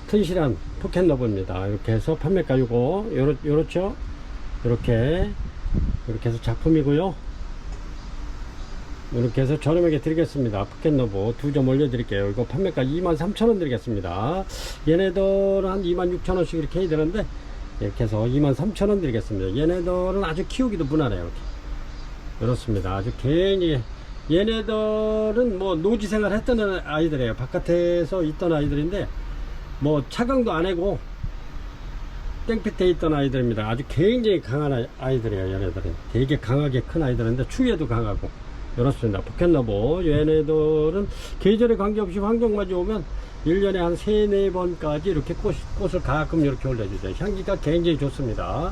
튼실한 포켓러브입니다. 이렇게 해서 판매가 요렇죠. 이렇게 해서 작품이고요. 이렇게 해서 저렴하게 드리겠습니다. 포켓러브 2점 올려드릴게요. 이거 판매가 23,000원 드리겠습니다. 얘네들은 한 26,000원씩 이렇게 해야 되는데 이렇게 해서 23,000원 드리겠습니다. 얘네들은 아주 키우기도 무난해요. 이렇게. 그렇습니다. 아주 굉장히 얘네들은 뭐 노지 생활 했던 아이들이에요. 바깥에서 있던 아이들인데 뭐 차강도 안 하고 땡볕에 있던 아이들입니다. 아주 굉장히 강한 아이들이에요. 얘네들은 되게 강하게 큰 아이들인데 추위에도 강하고 그렇습니다. 포켓러브 얘네들은 계절에 관계없이 환경만 좋으면 1년에 한 3-4번까지 이렇게 꽃을 가끔 이렇게 올려주죠. 향기가 굉장히 좋습니다.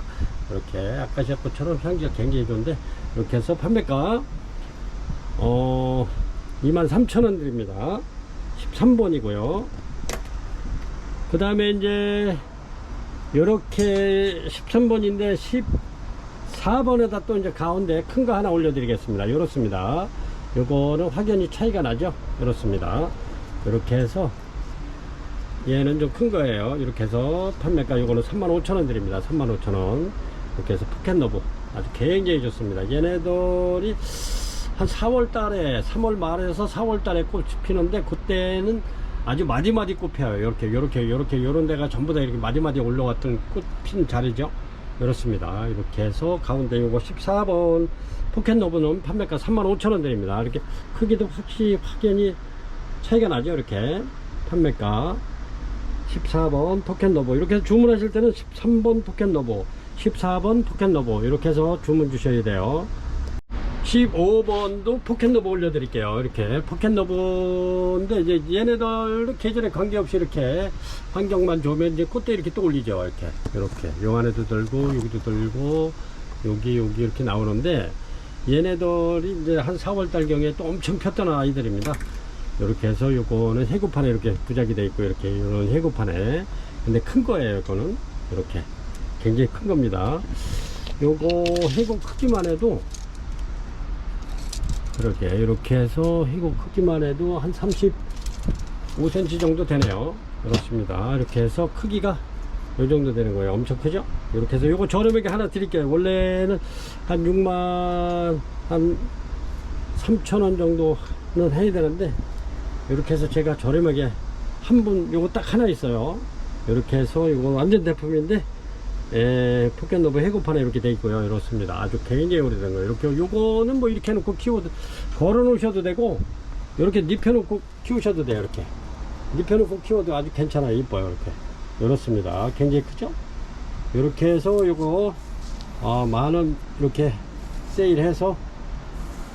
이렇게 아카시아 꽃처럼 향기가 굉장히 좋은데 이렇게 해서 판매가 23,000원 드립니다. 13번이고요. 그 다음에 이제 이렇게 13번인데 14번에다 또 이제 가운데 큰 거 하나 올려드리겠습니다. 이렇습니다. 요거는 확연히 차이가 나죠. 이렇습니다. 이렇게 해서 얘는 좀 큰 거예요. 이렇게 해서 판매가 요거는 35,000원 드립니다. 35,000원. 이렇게 해서 포켓러브 아주 굉장히 좋습니다. 얘네들이 한 4월 달에 3월 말에서 4월 달에 꽃이 피는데 그때는 아주 마디마디 꽃 펴요. 요렇게 요런 데가 전부 다 이렇게 마디마디 올라왔던 꽃 핀 자리죠. 이렇습니다. 이렇게 해서 가운데 요거 14번 포켓러브는 판매가 35,000원 드립니다. 이렇게 크기도 확연히 차이가 나죠. 이렇게 판매가 14번 포켓러브 이렇게 해서 주문하실 때는 13번 포켓러브 14번 포켓러브 이렇게 해서 주문 주셔야 돼요. 15번도 포켓러브 올려드릴게요. 이렇게 포켓러브인데 이제 얘네들 계절에 관계없이 이렇게 환경만 좋으면 이제 꽃대 이렇게 또 올리죠. 이렇게 요 안에도 들고 여기도 들고 여기 이렇게 나오는데 얘네들이 이제 한 4월달 경에 또 엄청 폈던 아이들입니다. 이렇게 해서 요거는 해구판에 이렇게 부작이 되어 있고 이렇게 이런 해구판에 근데 큰 거예요. 이거는 이렇게 굉장히 큰 겁니다. 요거 해구 크기만 해도 이렇게 해서 해구 크기만 해도 한 35cm 정도 되네요. 그렇습니다. 이렇게 해서 크기가 요 정도 되는 거예요. 엄청 크죠? 이렇게 해서 요거 저렴하게 하나 드릴게요. 원래는 한 6만 한 3,000원 정도는 해야 되는데 이렇게 해서 제가 저렴하게 한 분 요거 딱 하나 있어요. 이렇게 해서 요거 완전 대품인데 포켓노브 해고판에 이렇게 돼 있고요. 이렇습니다. 아주 굉장히 오래된 거예요. 이렇게 요거는 뭐 이렇게 해놓고 걸어 놓으셔도 되고, 이렇게 눕혀놓고 키우셔도 돼요. 이렇게 눕혀놓고 키워도 아주 괜찮아요. 이뻐요. 이렇게 이렇습니다. 굉장히 크죠? 이렇게 해서 요거 만원 이렇게 세일해서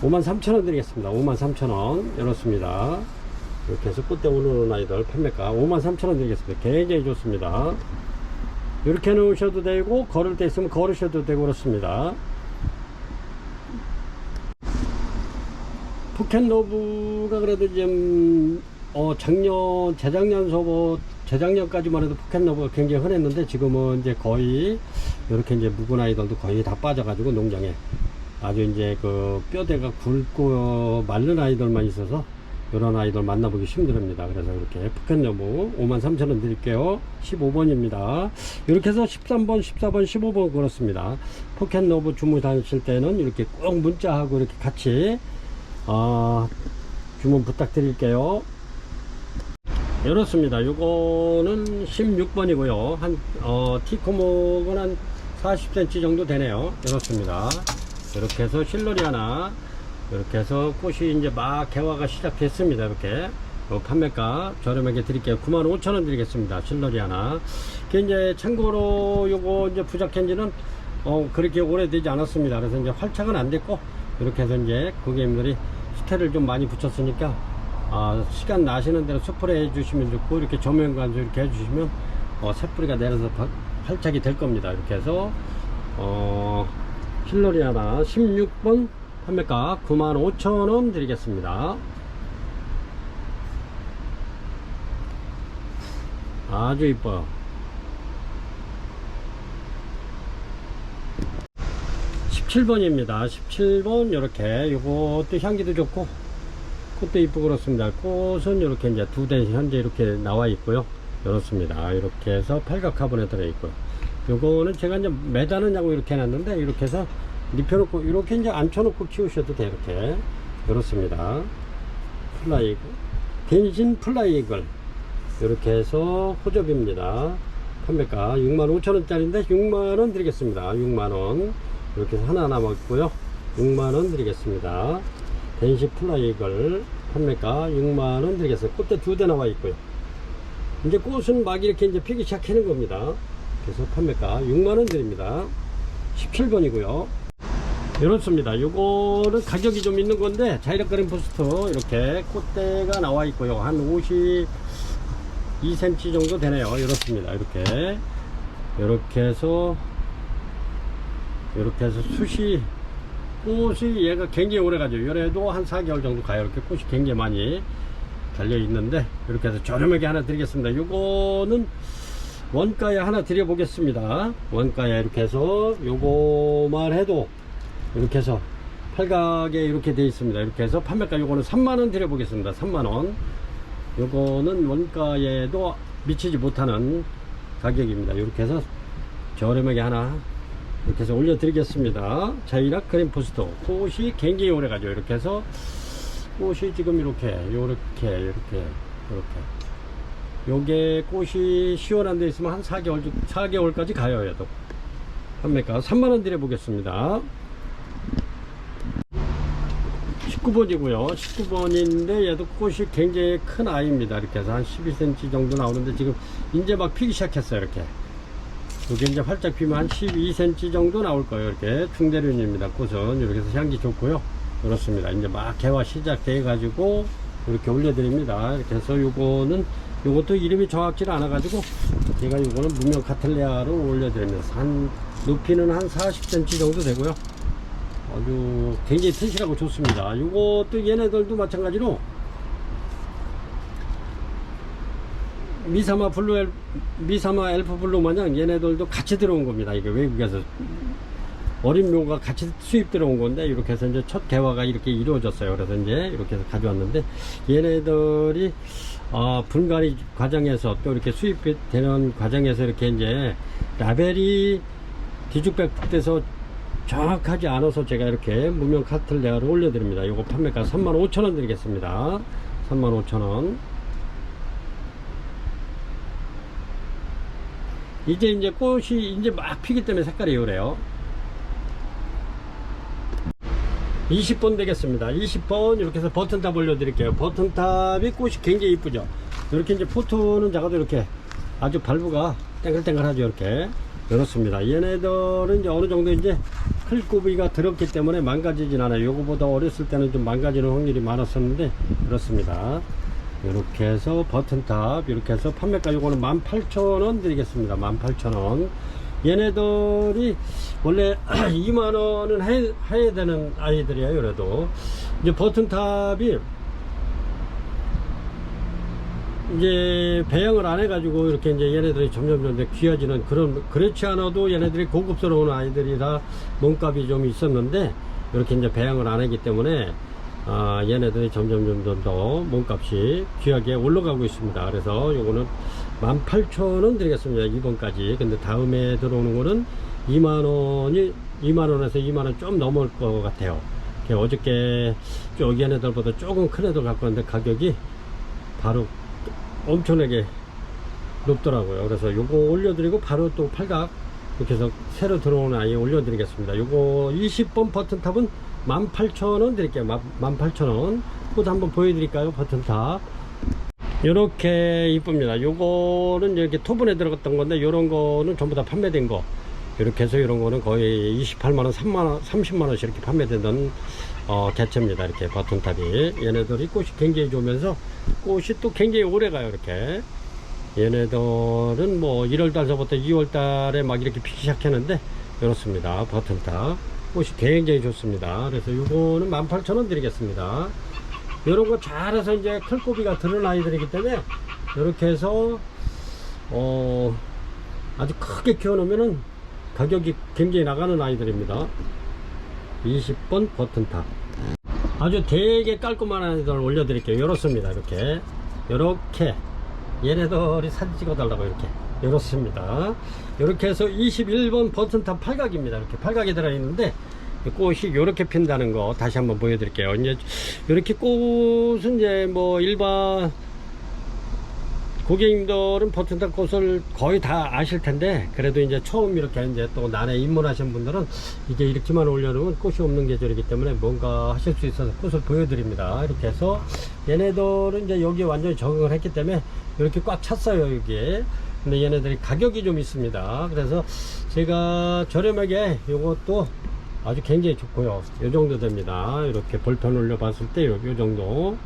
53,000원 드리겠습니다. 53,000원 이렇습니다. 이렇게 해서 꽃대 오르는 아이들 판매가 53,000원 드리겠습니다. 굉장히 좋습니다. 이렇게 놓으셔도 되고, 걸을 때 있으면 걸으셔도 되고 그렇습니다. 포켓노브가 그래도 지금 재작년까지만 해도 포켓노브가 굉장히 흔했는데, 지금은 이제 거의 이렇게 이제 묵은 아이들도 거의 다 빠져가지고 농장에 아주 이제 그 뼈대가 굵고 마른 아이들만 있어서 이런 아이들 만나보기 힘듭니다. 그래서 이렇게 포켓노브 53,000원 드릴게요. 15번입니다. 이렇게 해서 13번, 14번, 15번 그렇습니다. 포켓노브 주문하실 때는 이렇게 꼭 문자하고 이렇게 같이 주문 부탁드릴게요. 이렇습니다. 요거는 16번이고요. 티코목은 한 40cm 정도 되네요. 이렇습니다. 이렇게 해서 실러리 하나, 이렇게 해서 꽃이 이제 막 개화가 시작됐습니다. 이렇게 판매가 저렴하게 드릴게요. 95,000원 드리겠습니다. 실러리 하나. 이제 참고로 요거 이제 부작현지는 그렇게 오래되지 않았습니다. 그래서 이제 활착은 안 됐고, 이렇게 해서 이제 고객님들이 스테를 좀 많이 붙였으니까 시간 나시는 대로 스프레이 해주시면 좋고, 이렇게 조명관수 이렇게 해주시면 새뿌리가 내려서 활착이 될 겁니다. 이렇게 해서 실러리 하나 16번 판매가 95,000원 드리겠습니다. 아주 이뻐요. 17번입니다. 17번 이렇게 요것도 향기도 좋고 꽃도 이쁘고 그렇습니다. 꽃은 이렇게 이제 두 대 현재 이렇게 나와 있고요. 이렇습니다. 이렇게 해서 팔각화분에 들어 있고요. 요거는 제가 이제 매다느냐고 이렇게 해놨는데, 이렇게 해서 눕혀놓고 이렇게 이제 앉혀놓고 키우셔도 돼요. 이렇게 그렇습니다. 플라이글 벤신 플라이글 이렇게 해서 호접입니다. 판매가 65,000원짜리인데 6만원 드리겠습니다. 6만원 이렇게 해서 하나 남았고요. 6만원 드리겠습니다. 벤신 플라이글 판매가 6만원 드리겠습니다. 꽃대 두 대 나와 있고요. 이제 꽃은 막 이렇게 이제 피기 시작하는 겁니다. 그래서 판매가 6만원 드립니다. 17번이고요. 이렇습니다. 요거는 가격이 좀 있는 건데, 자이락그린 부스터 이렇게 꽃대가 나와 있고요. 한 52cm 정도 되네요. 이렇습니다. 이렇게 해서 꽃이 얘가 굉장히 오래 가죠. 열에도 한 4개월 정도 가요. 이렇게 꽃이 굉장히 많이 달려 있는데, 이렇게 해서 저렴하게 하나 드리겠습니다. 요거는 원가에 하나 드려보겠습니다. 원가에 이렇게 해서 요거만 해도 이렇게 해서 팔각에 이렇게 되어 있습니다. 이렇게 해서 판매가 요거는 3만원 드려보겠습니다. 3만원. 요거는 원가에도 미치지 못하는 가격입니다. 이렇게 해서 저렴하게 하나 이렇게 해서 올려드리겠습니다. 자이락 그린 부스터. 꽃이 굉장히 오래 가죠. 이렇게 해서 꽃이 지금 이렇게 요게 꽃이 시원한 데 있으면 한 4개월까지 가요. 얘도 판매가 3만원 드려보겠습니다. 19번이고요 19번인데 얘도 꽃이 굉장히 큰 아이입니다. 이렇게 해서 한 12cm 정도 나오는데, 지금 이제 막 피기 시작했어요. 이렇게 이게 이제 활짝 피면 한 12cm 정도 나올 거예요. 이렇게 중대륜입니다. 꽃은 이렇게 해서 향기 좋고요. 그렇습니다. 이제 막 개화 시작돼 가지고 이렇게 올려드립니다. 이렇게 해서 요것도 이름이 정확치는 않아 가지고 제가 요거는 무명 카틀레아로 올려드립니다. 높이는 한 40cm 정도 되고요. 아주 굉장히 튼실하고 좋습니다. 요것도 얘네들도 마찬가지로 미사마 엘프 블루 마냥 얘네들도 같이 들어온 겁니다. 이게 외국에서 어린 묘가 같이 수입 들어온 건데, 이렇게 해서 이제 첫 개화가 이렇게 이루어졌어요. 그래서 이제 이렇게 해서 가져왔는데, 얘네들이 분갈이 과정에서 또 이렇게 수입되는 과정에서 이렇게 이제 라벨이 뒤죽박죽돼서 정확하지 않아서 제가 이렇게 무명 카틀레아를 올려드립니다. 요거 판매가 35,000원 드리겠습니다. 35,000원. 이제 꽃이 이제 막 피기 때문에 색깔이 요래요. 20번 되겠습니다. 20번 이렇게 해서 버튼탑 올려드릴게요. 버튼탑이 꽃이 굉장히 이쁘죠. 이렇게 이제 포트는 작아도 이렇게 아주 발부가 땡글땡글하죠. 이렇게 이렇습니다. 얘네들은 이제 어느 정도 이제 클구비가 들었기 때문에 망가지진 않아요. 요거보다 어렸을 때는 좀 망가지는 확률이 많았었는데 그렇습니다. 이렇게 해서 버튼탑 이렇게 해서 판매가 요거는 18,000원 드리겠습니다. 18,000원. 얘네들이 원래 2만원은 해야 되는 아이들이에요. 그래도 이제 버튼탑이 이제 배양을 안 해가지고 이렇게 이제 얘네들이 점점 귀해지는 그렇지 않아도 얘네들이 고급스러운 아이들이라 몸값이 좀 있었는데 이렇게 이제 배양을 안 하기 때문에 얘네들이 점점 더 몸값이 귀하게 올라가고 있습니다. 그래서 요거는 18,000원 드리겠습니다. 이번까지. 근데 다음에 들어오는 거는 2만원에서 2만원 좀 넘을 것 같아요. 어저께 쪽 얘네들보다 조금 큰 애들 갖고 왔는데 가격이 바로 엄청나게 높더라고요. 그래서 요거 올려드리고 바로 또 팔각 이렇게 해서 새로 들어오는 아이 올려드리겠습니다. 요거 20번 버튼탑은 18,000원 드릴게요. 18,000원. 꽃 한번 보여드릴까요? 버튼탑. 요렇게 이쁩니다. 요거는 이렇게 토분에 들어갔던 건데 요런 거는 전부 다 판매된 거. 이렇게 해서 이런 거는 거의 28만원, 3만원, 30만원씩 이렇게 판매되던 개체입니다. 이렇게 버튼탑이. 얘네들이 꽃이 굉장히 좋으면서 꽃이 또 굉장히 오래 가요. 이렇게. 얘네들은 뭐 1월달서부터 2월달에 막 이렇게 피기 시작했는데 이렇습니다. 버튼탑. 꽃이 굉장히 좋습니다. 그래서 요거는 18,000원 드리겠습니다. 이런 거 잘해서 이제 클고비가 들은 아이들이기 때문에 이렇게 해서 아주 크게 키워놓으면은 가격이 굉장히 나가는 아이들입니다. 20번 버튼탑. 아주 되게 깔끔한 아이들 올려드릴게요. 이렇습니다. 이렇게 얘네들이 사진 찍어달라고 이렇습니다. 이렇게 해서 21번 버튼탑 팔각입니다. 이렇게 팔각이 들어있는데 꽃이 이렇게 핀다는 거 다시 한번 보여드릴게요. 이제 이렇게 꽃은 이제 뭐 일반 고객님들은 버튼탑 꽃을 거의 다 아실 텐데 그래도 이제 처음 이렇게 이제 또 난에 입문하신 분들은 이게 이렇게만 올려놓으면 꽃이 없는 계절이기 때문에 뭔가 하실 수 있어서 꽃을 보여드립니다. 이렇게 해서 얘네들은 이제 여기 완전히 적응을 했기 때문에 이렇게 꽉 찼어요. 여기에. 근데 얘네들이 가격이 좀 있습니다. 그래서 제가 저렴하게 요것도 아주 굉장히 좋고요. 요 정도 됩니다. 이렇게 볼펜 올려 봤을 때 요 정도.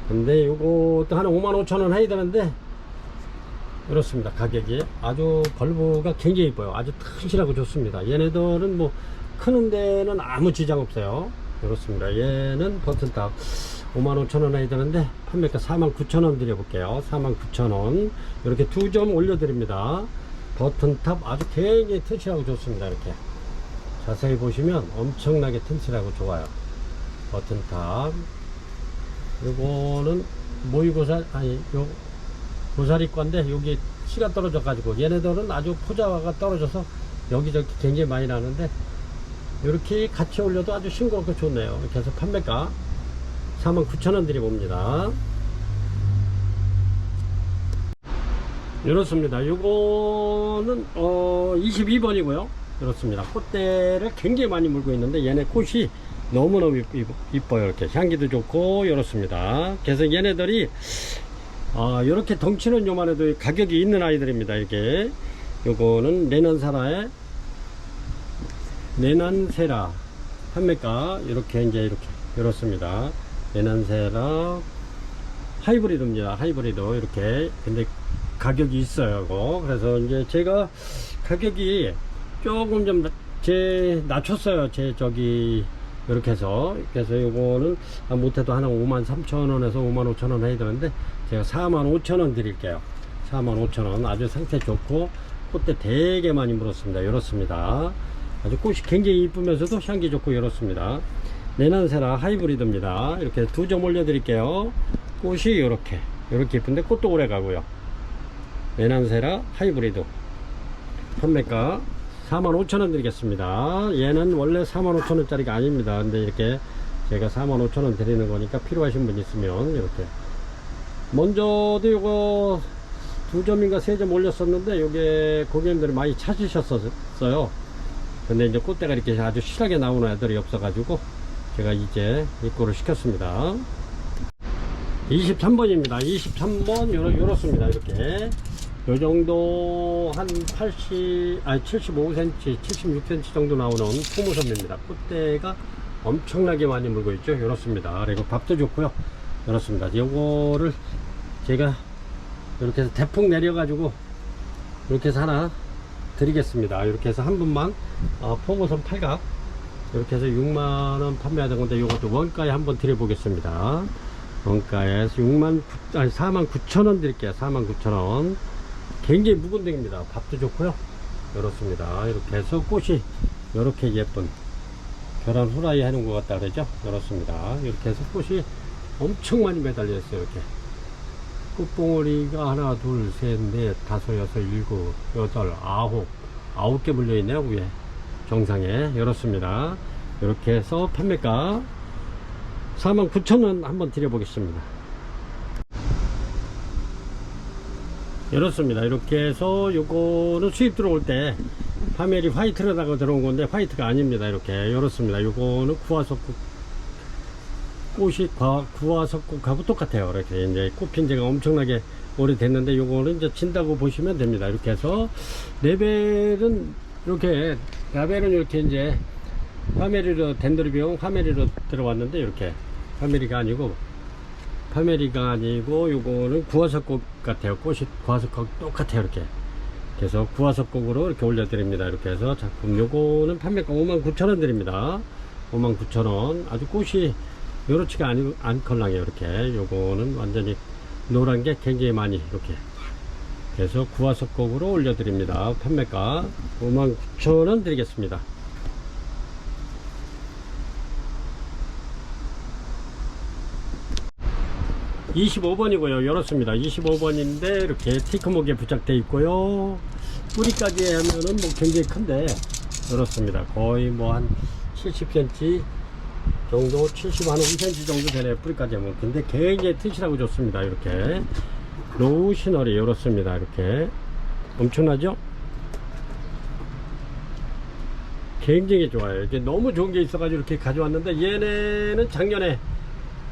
근데 요것도 한 55,000원 해야 되는데 이렇습니다. 가격이 아주 벌브가 굉장히 이뻐요. 아주 튼실하고 좋습니다. 얘네들은 뭐 크는 데는 아무 지장 없어요. 이렇습니다. 얘는 버튼탑 55,000원 해야 되는데 판매가 49,000원 드려볼게요. 49,000원. 이렇게 2점 올려드립니다. 버튼탑 아주 굉장히 튼실하고 좋습니다. 이렇게 자세히 보시면 엄청나게 튼실하고 좋아요. 버튼탑. 요거는 모의고사 요 고사리과인데 여기 씨가 떨어져 가지고 얘네들은 아주 포자가 떨어져서 여기저기 굉장히 많이 나는데 이렇게 같이 올려도 아주 싱그럽고 좋네요. 이렇게 해서 판매가 49,000원 드려봅니다. 이렇습니다. 요거는 22번이고요 이렇습니다. 꽃대를 굉장히 많이 물고 있는데 얘네 꽃이 너무너무 이뻐요. 이렇게 향기도 좋고 이렇습니다. 그래서 얘네들이 이렇게 덩치는 요만해도 가격이 있는 아이들입니다. 이렇게 요거는 내난세라 판매가 이렇게 이렇습니다. 내난세라 하이브리드입니다. 하이브리드 이렇게. 근데 가격이 있어요. 이거. 그래서 이제 제가 가격이 조금 좀 낮췄어요. 이렇게 해서. 그래서 요거는 못해도 하나 53,000원에서 55,000원 해야 되는데 제가 45,000원 드릴게요. 45,000원. 아주 상태 좋고 꽃대 되게 많이 물었습니다. 이렇습니다. 아주 꽃이 굉장히 이쁘면서도 향기 좋고 이렇습니다. 내난세라 하이브리드입니다. 이렇게 2점 올려드릴게요. 꽃이 이렇게 이쁜데 꽃도 오래 가고요. 내난세라 하이브리드 판매가 45,000원 드리겠습니다. 얘는 원래 45,000원짜리가 아닙니다. 근데 이렇게 제가 45,000원 드리는 거니까 필요하신 분 있으면 이렇게. 먼저도 이거 2점인가 3점 올렸었는데 요게 고객님들이 많이 찾으셨었어요. 근데 이제 꽃대가 이렇게 아주 실하게 나오는 애들이 없어가지고 제가 이제 입고를 시켰습니다. 23번입니다. 23번 요렇습니다. 이렇게 요 정도 한 75cm 76cm 정도 나오는 포무섬입니다. 꽃대가 엄청나게 많이 물고 있죠. 요렇습니다. 그리고 밥도 좋고요. 요렇습니다. 요거를 제가 이렇게 해서 대폭 내려가지고 이렇게 해서 하나 드리겠습니다. 이렇게 해서 한 분만 포무섬 팔각 이렇게 해서 6만원 판매하던 건데 이것도 원가에 한번 드려보겠습니다. 원가에서 49,000원 드릴게요. 49,000원. 굉장히 묵은 등입니다. 밥도 좋고요. 이렇습니다. 이렇게 해서 꽃이 이렇게 예쁜 계란 후라이 해놓은 것 같다 그러죠. 이렇습니다. 이렇게 해서 꽃이 엄청 많이 매달려 있어요. 이렇게 꽃봉오리가 하나 둘셋넷 다섯 여섯 일곱 여덟 아홉 개 물려 있네요. 위에 정상에. 이렇습니다. 이렇게 해서 판매가 49,000원 한번 드려보겠습니다. 이렇습니다. 이렇게 해서 요거는 수입 들어올 때 파메리 화이트로다가 들어온 건데 화이트가 아닙니다. 이렇게 이렇습니다. 요거는 구화석국 꽃이 구화석국하고 똑같아요. 이렇게 이제 꽃핀 지가 엄청나게 오래됐는데 요거는 이제 진다고 보시면 됩니다. 이렇게 해서 레벨은 이렇게 라벨은 이렇게 이제 파메리로 덴드로비움 파메리로 들어왔는데 이렇게 파메리가 아니고 요거는 구화석국 같아요. 꽃이 구화석국 똑같아요. 이렇게 그래서 구화석국으로 이렇게 올려드립니다. 이렇게 해서 작품 요거는 판매가 59,000원 드립니다. 59,000원. 아주 꽃이 요렇지가 않걸랑해요. 이렇게 요거는 완전히 노란 게 굉장히 많이 이렇게 그래서 구화석국으로 올려드립니다. 판매가 59,000원 드리겠습니다. 25번이고요. 이렇습니다. 25번인데 이렇게 티크목에 부착되어 있고요. 뿌리까지 하면은 뭐 굉장히 큰데 이렇습니다. 거의 뭐 한 70cm 정도, 75cm 정도 되네요. 뿌리까지 하면. 근데 굉장히 튼실하고 좋습니다. 이렇게 로우 시너리 이렇습니다. 이렇게 엄청나죠? 굉장히 좋아요. 이게 너무 좋은 게 있어가지고 이렇게 가져왔는데 얘네는 작년에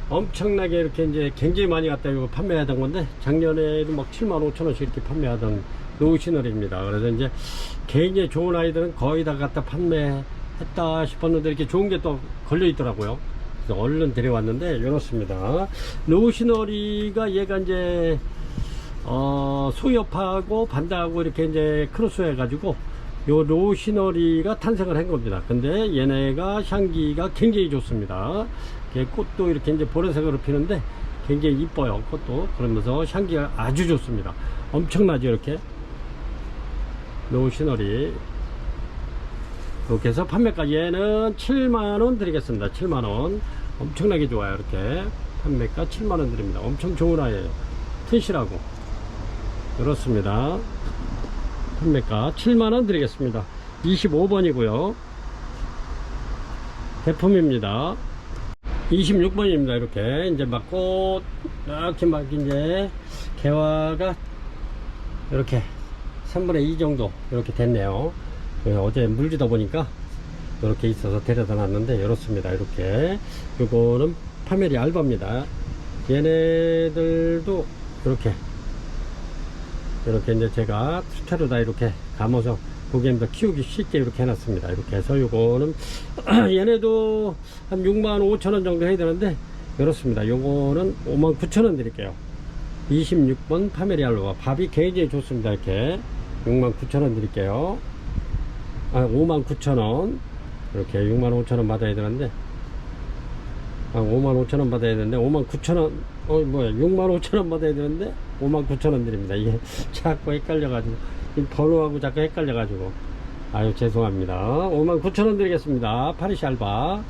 엄청나게 이렇게 이제 굉장히 많이 갖다 이거 판매하던 건데 작년에도 막 75,000원씩 이렇게 판매하던 로우 시너리입니다. 그래서 이제 굉장히 좋은 아이들은 거의 다 갖다 판매했다 싶었는데 이렇게 좋은 게 또 걸려 있더라고요. 그래서 얼른 데려왔는데 이렇습니다. 로우 시너리가 얘가 이제 소엽하고 반다하고 이렇게 이제 크로스 해가지고 요 로우 시너리가 탄생을 한 겁니다. 근데 얘네가 향기가 굉장히 좋습니다. 꽃도 이렇게 이제 보라색으로 피는데 굉장히 이뻐요. 꽃도. 그러면서 향기가 아주 좋습니다. 엄청나죠. 이렇게 로우 시너리. 이렇게 해서 판매가 얘는 7만원 드리겠습니다. 7만원. 엄청나게 좋아요. 이렇게 판매가 7만원 드립니다. 엄청 좋은 아이예요. 튼실하고 그렇습니다. 판매가 7만원 드리겠습니다. 25번이고요 대품입니다. 26번입니다. 이렇게 이제 막 꽃 이렇게 막 이제 개화가 이렇게 3분의 2 정도 이렇게 됐네요. 어제 물주다 보니까 이렇게 있어서 데려다 놨는데 이렇습니다. 이렇게 요거는 파메리 알바입니다. 얘네들도 이렇게 이제 제가 수태로 다 이렇게 감아서 고객님들 키우기 쉽게 이렇게 해놨습니다. 이렇게 해서 요거는 얘네도 한 65,000원 정도 해야 되는데 이렇습니다. 요거는 59,000원 드릴게요. 26번 파메리 알로하. 밥이 굉장히 좋습니다. 이렇게 69,000원 드릴게요. 59,000원. 이렇게 65,000원 받아야 되는데 55,000원 받아야 되는데 59,000원 65,000원 받아야 되는데 59,000원 드립니다. 이게 자꾸 헷갈려가지고 번호하고 자꾸 헷갈려가지고 아유 죄송합니다. 59,000원 드리겠습니다. 파리시 알바.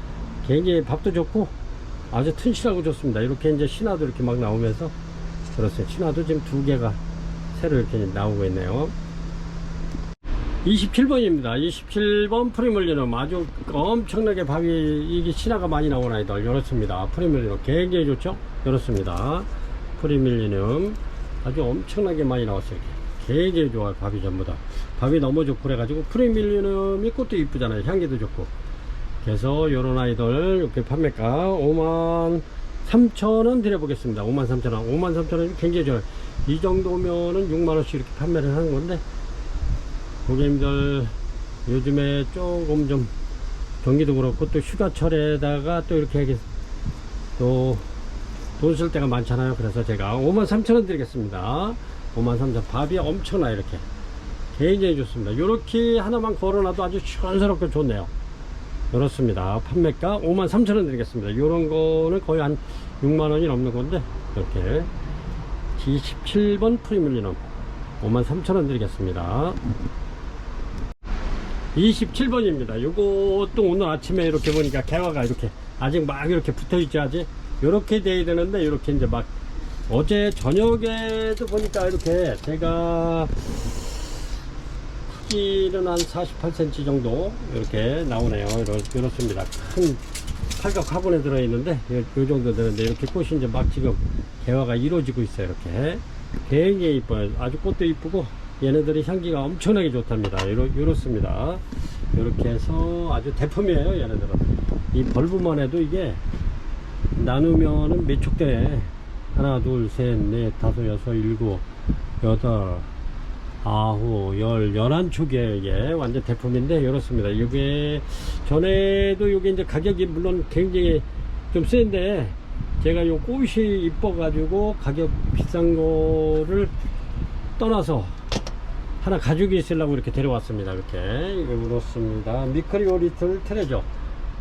굉장히 밥도 좋고 아주 튼실하고 좋습니다. 이렇게 이제 신화도 이렇게 막 나오면서 그렇습니다. 신화도 지금 2개가 새로 이렇게 나오고 있네요. 27번입니다. 27번 프리밀리엄. 아주 엄청나게 밥이 이게 신화가 많이 나오는 아이들 이렇습니다. 프리밀리엄 굉장히 좋죠. 이렇습니다. 프리밀리엄 아주 엄청나게 많이 나왔어요. 굉장히 좋아요. 밥이 전부 다. 밥이 너무 좋고 그래가지고 프리밀리엄이 꽃도 이쁘잖아요. 향기도 좋고. 그래서 요런 아이들 이렇게 판매가 53,000원 드려보겠습니다. 53,000원. 53,000원이 굉장히 좋아요. 이 정도면은 6만원씩 이렇게 판매를 하는 건데, 고객님들 요즘에 조금 좀 경기도 그렇고 또 휴가철에다가 또 이렇게 또 돈 쓸 때가 많잖아요. 그래서 제가 53,000원 드리겠습니다. 53,000원. 밥이 엄청나 이렇게 굉장히 좋습니다. 이렇게 하나만 걸어놔도 아주 시원스럽게 좋네요. 그렇습니다. 판매가 53,000원 드리겠습니다. 이런 거는 거의 한 6만원이 넘는 건데, 이렇게 27번 프리밀리엄 53,000원 드리겠습니다. 27번입니다. 요것도 오늘 아침에 이렇게 보니까 개화가 이렇게 아직 막 이렇게 붙어 있지. 아직 이렇게 돼야 되는데, 이렇게 이제 막 어제 저녁에도 보니까 이렇게 제가 크기는 한 48cm 정도 이렇게 나오네요. 이렇습니다. 큰 팔각 화분에 들어있는데 요 정도 되는데, 이렇게 꽃이 이제 막 지금 개화가 이루어지고 있어요. 이렇게 굉장히 이뻐요. 아주 꽃도 이쁘고 얘네들이 향기가 엄청나게 좋답니다. 이렇습니다. 이렇게 해서 아주 대품이에요. 얘네들은 이 벌브만 해도 이게 나누면은 몇 촉대, 하나 둘 셋 넷 다섯 여섯 일곱 여덟 아홉 열 11촉이에요. 이게 완전 대품인데 이렇습니다. 이게 전에도 이게 이제 가격이 물론 굉장히 좀 센데, 제가 요 꽃이 이뻐 가지고 가격 비싼 거를 떠나서 하나 가지고 있으려고 이렇게 데려왔습니다. 이렇게 이거 그렇습니다. 미크리오 리틀 트레저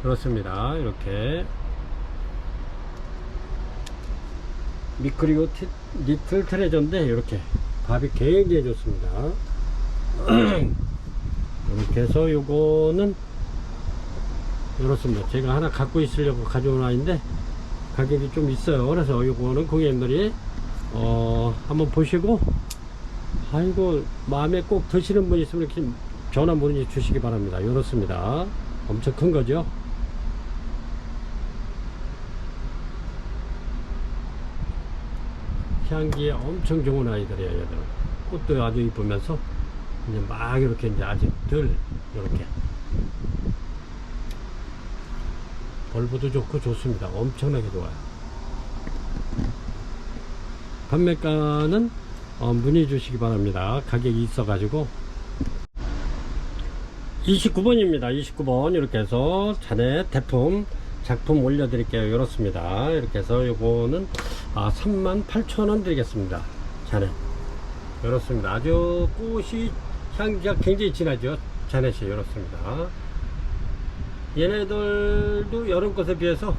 그렇습니다. 이렇게 미크리오 리틀 트레저인데, 이렇게 밥이 굉장히 좋습니다. 이렇게 해서 요거는 이렇습니다. 제가 하나 갖고 있으려고 가져온 아이인데 가격이 좀 있어요. 그래서 요거는 고객님들이 한번 보시고, 아이고 마음에 꼭 드시는 분 있으면 이렇게 전화 문의 주시기 바랍니다. 이렇습니다. 엄청 큰 거죠. 향기에 엄청 좋은 아이들이에요. 얘들은 꽃도 아주 이쁘면서 이제 막 이렇게 이제 아직 덜 이렇게 벌브도 좋고 좋습니다. 엄청나게 좋아요. 판매가는 문의 주시기 바랍니다. 가격이 있어 가지고 29번입니다 29번 이렇게 해서 자네 대품 작품 올려 드릴게요. 이렇습니다. 이렇게 해서 요거는 38,000원 드리겠습니다. 자네 이렇습니다. 아주 꽃이 향기가 굉장히 진하죠. 자넷이 이렇습니다. 얘네들도 여름 꽃에 비해서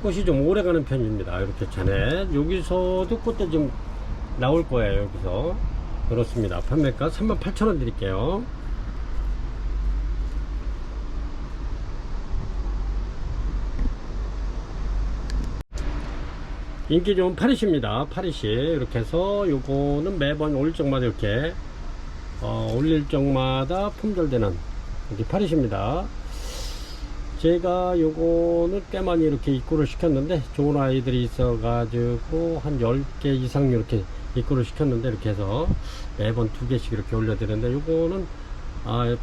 꽃이 좀 오래 가는 편입니다. 이렇게 자넷 여기서도 꽃대 좀 나올 거예요. 여기서 그렇습니다. 판매가 38,000원 드릴게요. 인기 좋은 파리시입니다. 파리시 이렇게 해서 요거는 매번 올릴 적마다 이렇게 올릴 적마다 품절되는 이렇게 파리시입니다. 제가 요거는 꽤 많이 이렇게 입고를 시켰는데 좋은 아이들이 있어 가지고 한 10개 이상 이렇게 입고를 시켰는데, 이렇게 해서 매번 2개씩 이렇게 올려드리는데, 요거는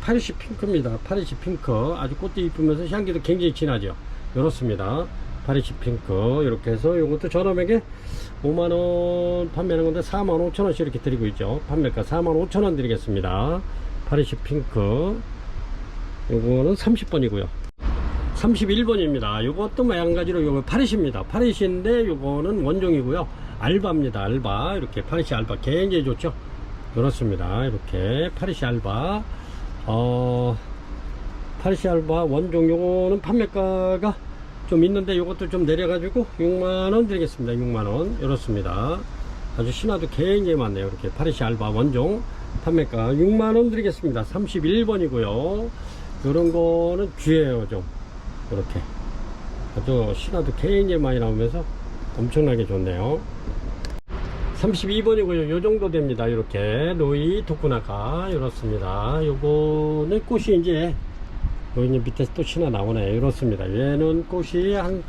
파리시 핑크입니다. 파리시 핑크 아주 꽃도 이쁘면서 향기도 굉장히 진하죠. 이렇습니다. 파리시 핑크 이렇게 해서 요것도 저렴하게 5만원 판매하는 건데 45,000원씩 이렇게 드리고 있죠. 판매가 45,000원 드리겠습니다. 파리시 핑크 요거는 30번이고요 31번입니다 요것도 마찬가지로 요거 파리시입니다. 파리시인데 요거는 원종이고요. 알바입니다. 알바 이렇게 파리시 알바 굉장히 좋죠. 그렇습니다. 이렇게 파리시 알바 파리시 알바 원종 요거는 판매가가 좀 있는데 요것도 좀 내려가지고 6만원 드리겠습니다. 6만원 이렇습니다. 아주 신화도 굉장히 많네요. 이렇게 파리시 알바 원종 판매가 6만원 드리겠습니다. 31번이고요 요런 거는 귀해요. 좀 이렇게 아주 신화도 굉장히 많이 나오면서 엄청나게 좋네요. 32번이고요 요 정도 됩니다. 이렇게 노이 토쿠나가 이렇습니다. 요거는 꽃이 이제 여기 밑에 또 신화 나오네요. 이렇습니다. 얘는 꽃이 한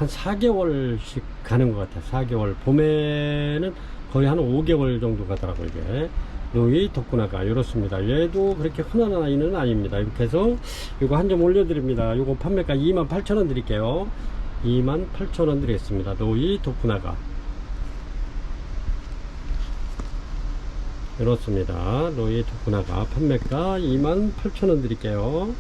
4개월씩 가는 것 같아요. 4개월 봄에는 거의 한 5개월 정도 가더라고요. 이게 노이 도쿠나가 이렇습니다. 얘도 그렇게 흔한 아이는 아닙니다. 이렇게 해서 이거 한 점 올려드립니다. 이거 판매가 28,000원 드릴게요. 28,000원 드리겠습니다. 노이 도쿠나가 이렇습니다. 노이 도쿠나가 판매가 28,000원 드릴게요.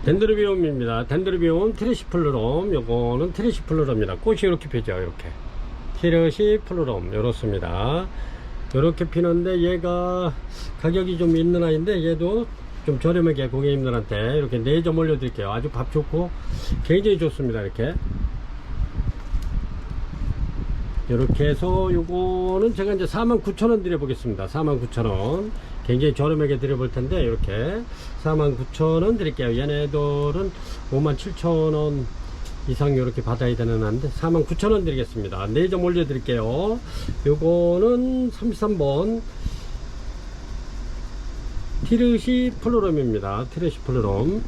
덴드로비움입니다. 덴드로비움 트리시플루럼. 요거는 트리시플루럼입니다. 꽃이 이렇게 피죠. 이렇게 트리시플루럼 이렇습니다. 이렇게 피는데 얘가 가격이 좀 있는 아이인데 얘도 좀 저렴하게 고객님들한테 이렇게 4점 올려드릴게요. 아주 밥 좋고 굉장히 좋습니다. 이렇게 해서 요거는 제가 이제 49,000원 드려보겠습니다. 49,000원 굉장히 저렴하게 드려볼 텐데 이렇게 49,000원 드릴게요. 얘네들은 57,000원 이상 이렇게 받아야 되는 한데 49,000원 드리겠습니다. 4점 올려 드릴게요. 요거는 33번 티르시 플루럼입니다. 티르시 플루럼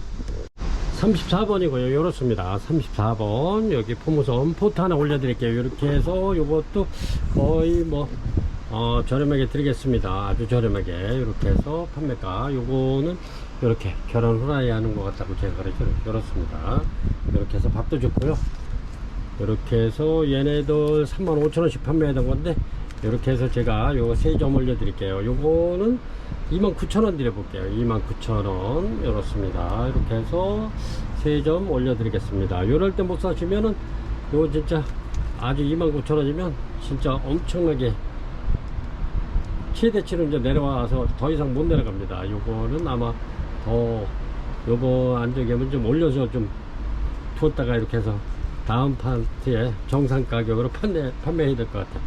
34번이고요. 이렇습니다. 34번 여기 포무선 포트 하나 올려 드릴게요. 이렇게 해서 요것도 거의 뭐 저렴하게 드리겠습니다. 아주 저렴하게 이렇게 해서 판매가 요거는 이렇게 결혼 후라이 하는 것 같다고 제가 그랬죠. 이렇습니다. 이렇게 해서 밥도 좋고요. 이렇게 해서 얘네들 35,000원씩 판매하던 건데 이렇게 해서 제가 요거 3점 올려 드릴게요. 요거는 29,000원 드려 볼게요. 29,000원 이렇습니다. 이렇게 해서 3점 올려 드리겠습니다. 요럴 때 못 사시면은 요거 진짜 아주 29,000원이면 진짜 엄청나게 최대치로 이제 내려와서 더 이상 못 내려갑니다. 요거는 아마 더 요거 안쪽에는 좀 올려서 좀 두었다가 이렇게 해서 다음 파트에 정상 가격으로 판매해야 될 것 같아요.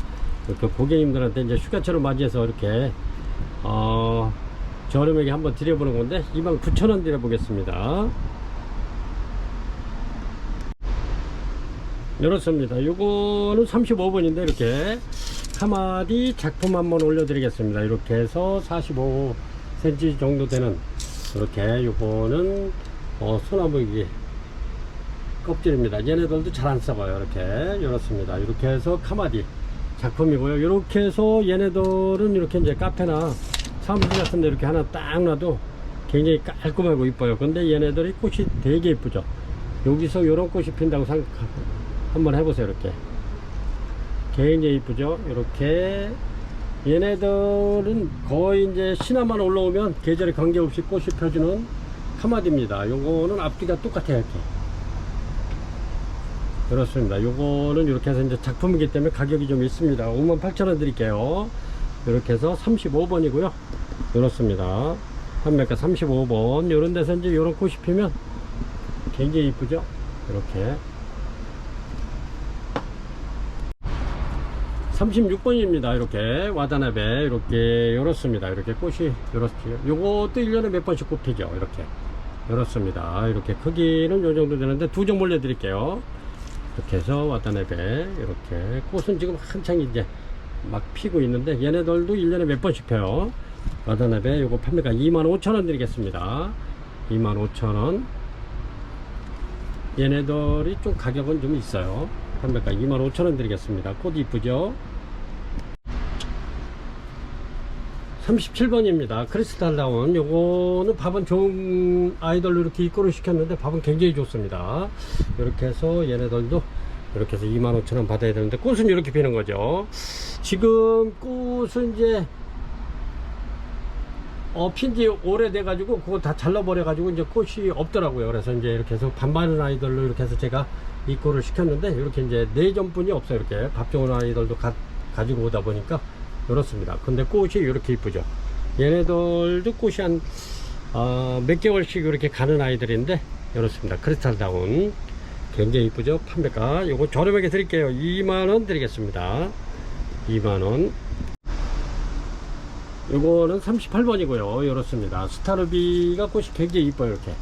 이렇게 고객님들한테 이제 휴가철을 맞이해서 이렇게 저렴하게 한번 드려보는 건데 29,000원 드려보겠습니다. 이렇습니다. 요거는 35번인데 이렇게 카마디 작품 한번 올려드리겠습니다. 이렇게 해서 45cm 정도 되는 이렇게 요거는 소나무기 껍질입니다. 얘네들도 잘 안 썩어요. 이렇습니다. 이렇게 해서 카마디 작품이고요. 이렇게 해서 얘네들은 이렇게 이제 카페나 사무실 같은 데 이렇게 하나 딱 놔도 굉장히 깔끔하고 이뻐요. 근데 얘네들이 꽃이 되게 이쁘죠. 여기서 이런 꽃이 핀다고 생각 한번 해보세요. 이렇게 굉장히 이쁘죠. 이렇게 얘네들은 거의 이제 신화만 올라오면 계절에 관계없이 꽃이 펴주는 카마디입니다. 요거는 앞뒤가 똑같아요. 이렇게 그렇습니다. 요거는 이렇게 해서 이제 작품이기 때문에 가격이 좀 있습니다. 58,000원 드릴게요. 이렇게 해서 35번이고요. 이렇습니다. 판매가 35번. 요런 데서 이제 요런 꽃이 피면 굉장히 이쁘죠. 이렇게 36번입니다. 이렇게 와다나베 이렇게 열었습니다. 이렇게 꽃이 열었죠. 요것도 1년에 몇 번씩 꽃피죠. 이렇게 열었습니다. 이렇게 크기는 요 정도 되는데 2점 올려 드릴게요. 이렇게 해서 와다나베 이렇게 꽃은 지금 한창 이제 막 피고 있는데 얘네들도 1년에 몇 번씩 펴요. 와다나베 요거 판매가 25,000원 드리겠습니다. 25,000원. 얘네들이 좀 가격은 좀 있어요. 판매가 25,000원 드리겠습니다. 꽃 이쁘죠? 37번입니다. 크리스탈다운. 요거는 밥은 좋은 아이들로 이렇게 입고를 시켰는데 밥은 굉장히 좋습니다. 이렇게 해서 얘네들도 이렇게 해서 25,000원 받아야 되는데 꽃은 이렇게 피는 거죠. 지금 꽃은 이제 핀지 오래돼 가지고 그거 다 잘라버려 가지고 이제 꽃이 없더라고요. 그래서 이제 이렇게 해서 반반 아이들로 이렇게 해서 제가 입고를 시켰는데 이렇게 이제 4점 뿐이 없어요. 이렇게 밥 좋은 아이들도 가지고 오다 보니까 이렇습니다. 근데 꽃이 이렇게 이쁘죠. 얘네들도 꽃이 한 몇 개월씩 이렇게 가는 아이들인데 이렇습니다. 크리스탈다운 굉장히 이쁘죠. 판매가 요거 저렴하게 드릴게요. 2만원 드리겠습니다. 2만원. 요거는 38번이고요. 이렇습니다. 스타루비가 꽃이 굉장히 이뻐요. 이렇게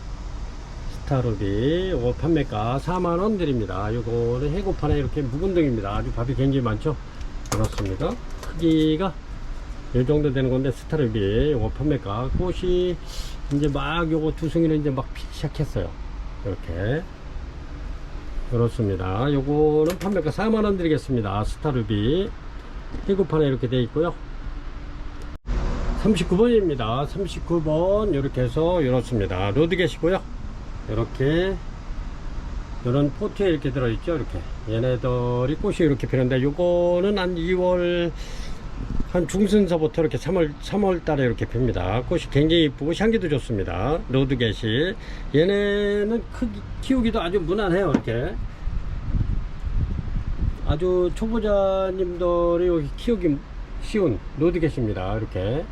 스타루비 요거 판매가 4만원 드립니다. 요거는 해고판에 이렇게 묵은등입니다. 아주 밥이 굉장히 많죠. 그렇습니다. 크기가 이 정도 되는 건데 스타루비 요거 판매가 꽃이 이제 막 요거 2송이는 이제 막 피기 시작했어요. 이렇게 그렇습니다. 요거는 판매가 4만원 드리겠습니다. 스타루비 해구판에 이렇게 되어 있고요. 39번입니다. 39번 이렇게 해서 이렇습니다. 로드 계시고요. 이렇게 이런 포트에 이렇게 들어있죠. 이렇게 얘네들이 꽃이 이렇게 피는데 요거는 한 2월 한 중순서부터 이렇게 3월 달에 이렇게 핍니다. 꽃이 굉장히 이쁘고 향기도 좋습니다. 로드 게시 얘네는 키우기도 아주 무난해요. 이렇게 아주 초보자님들이 여기 키우기 쉬운 로드 게시입니다. 이렇게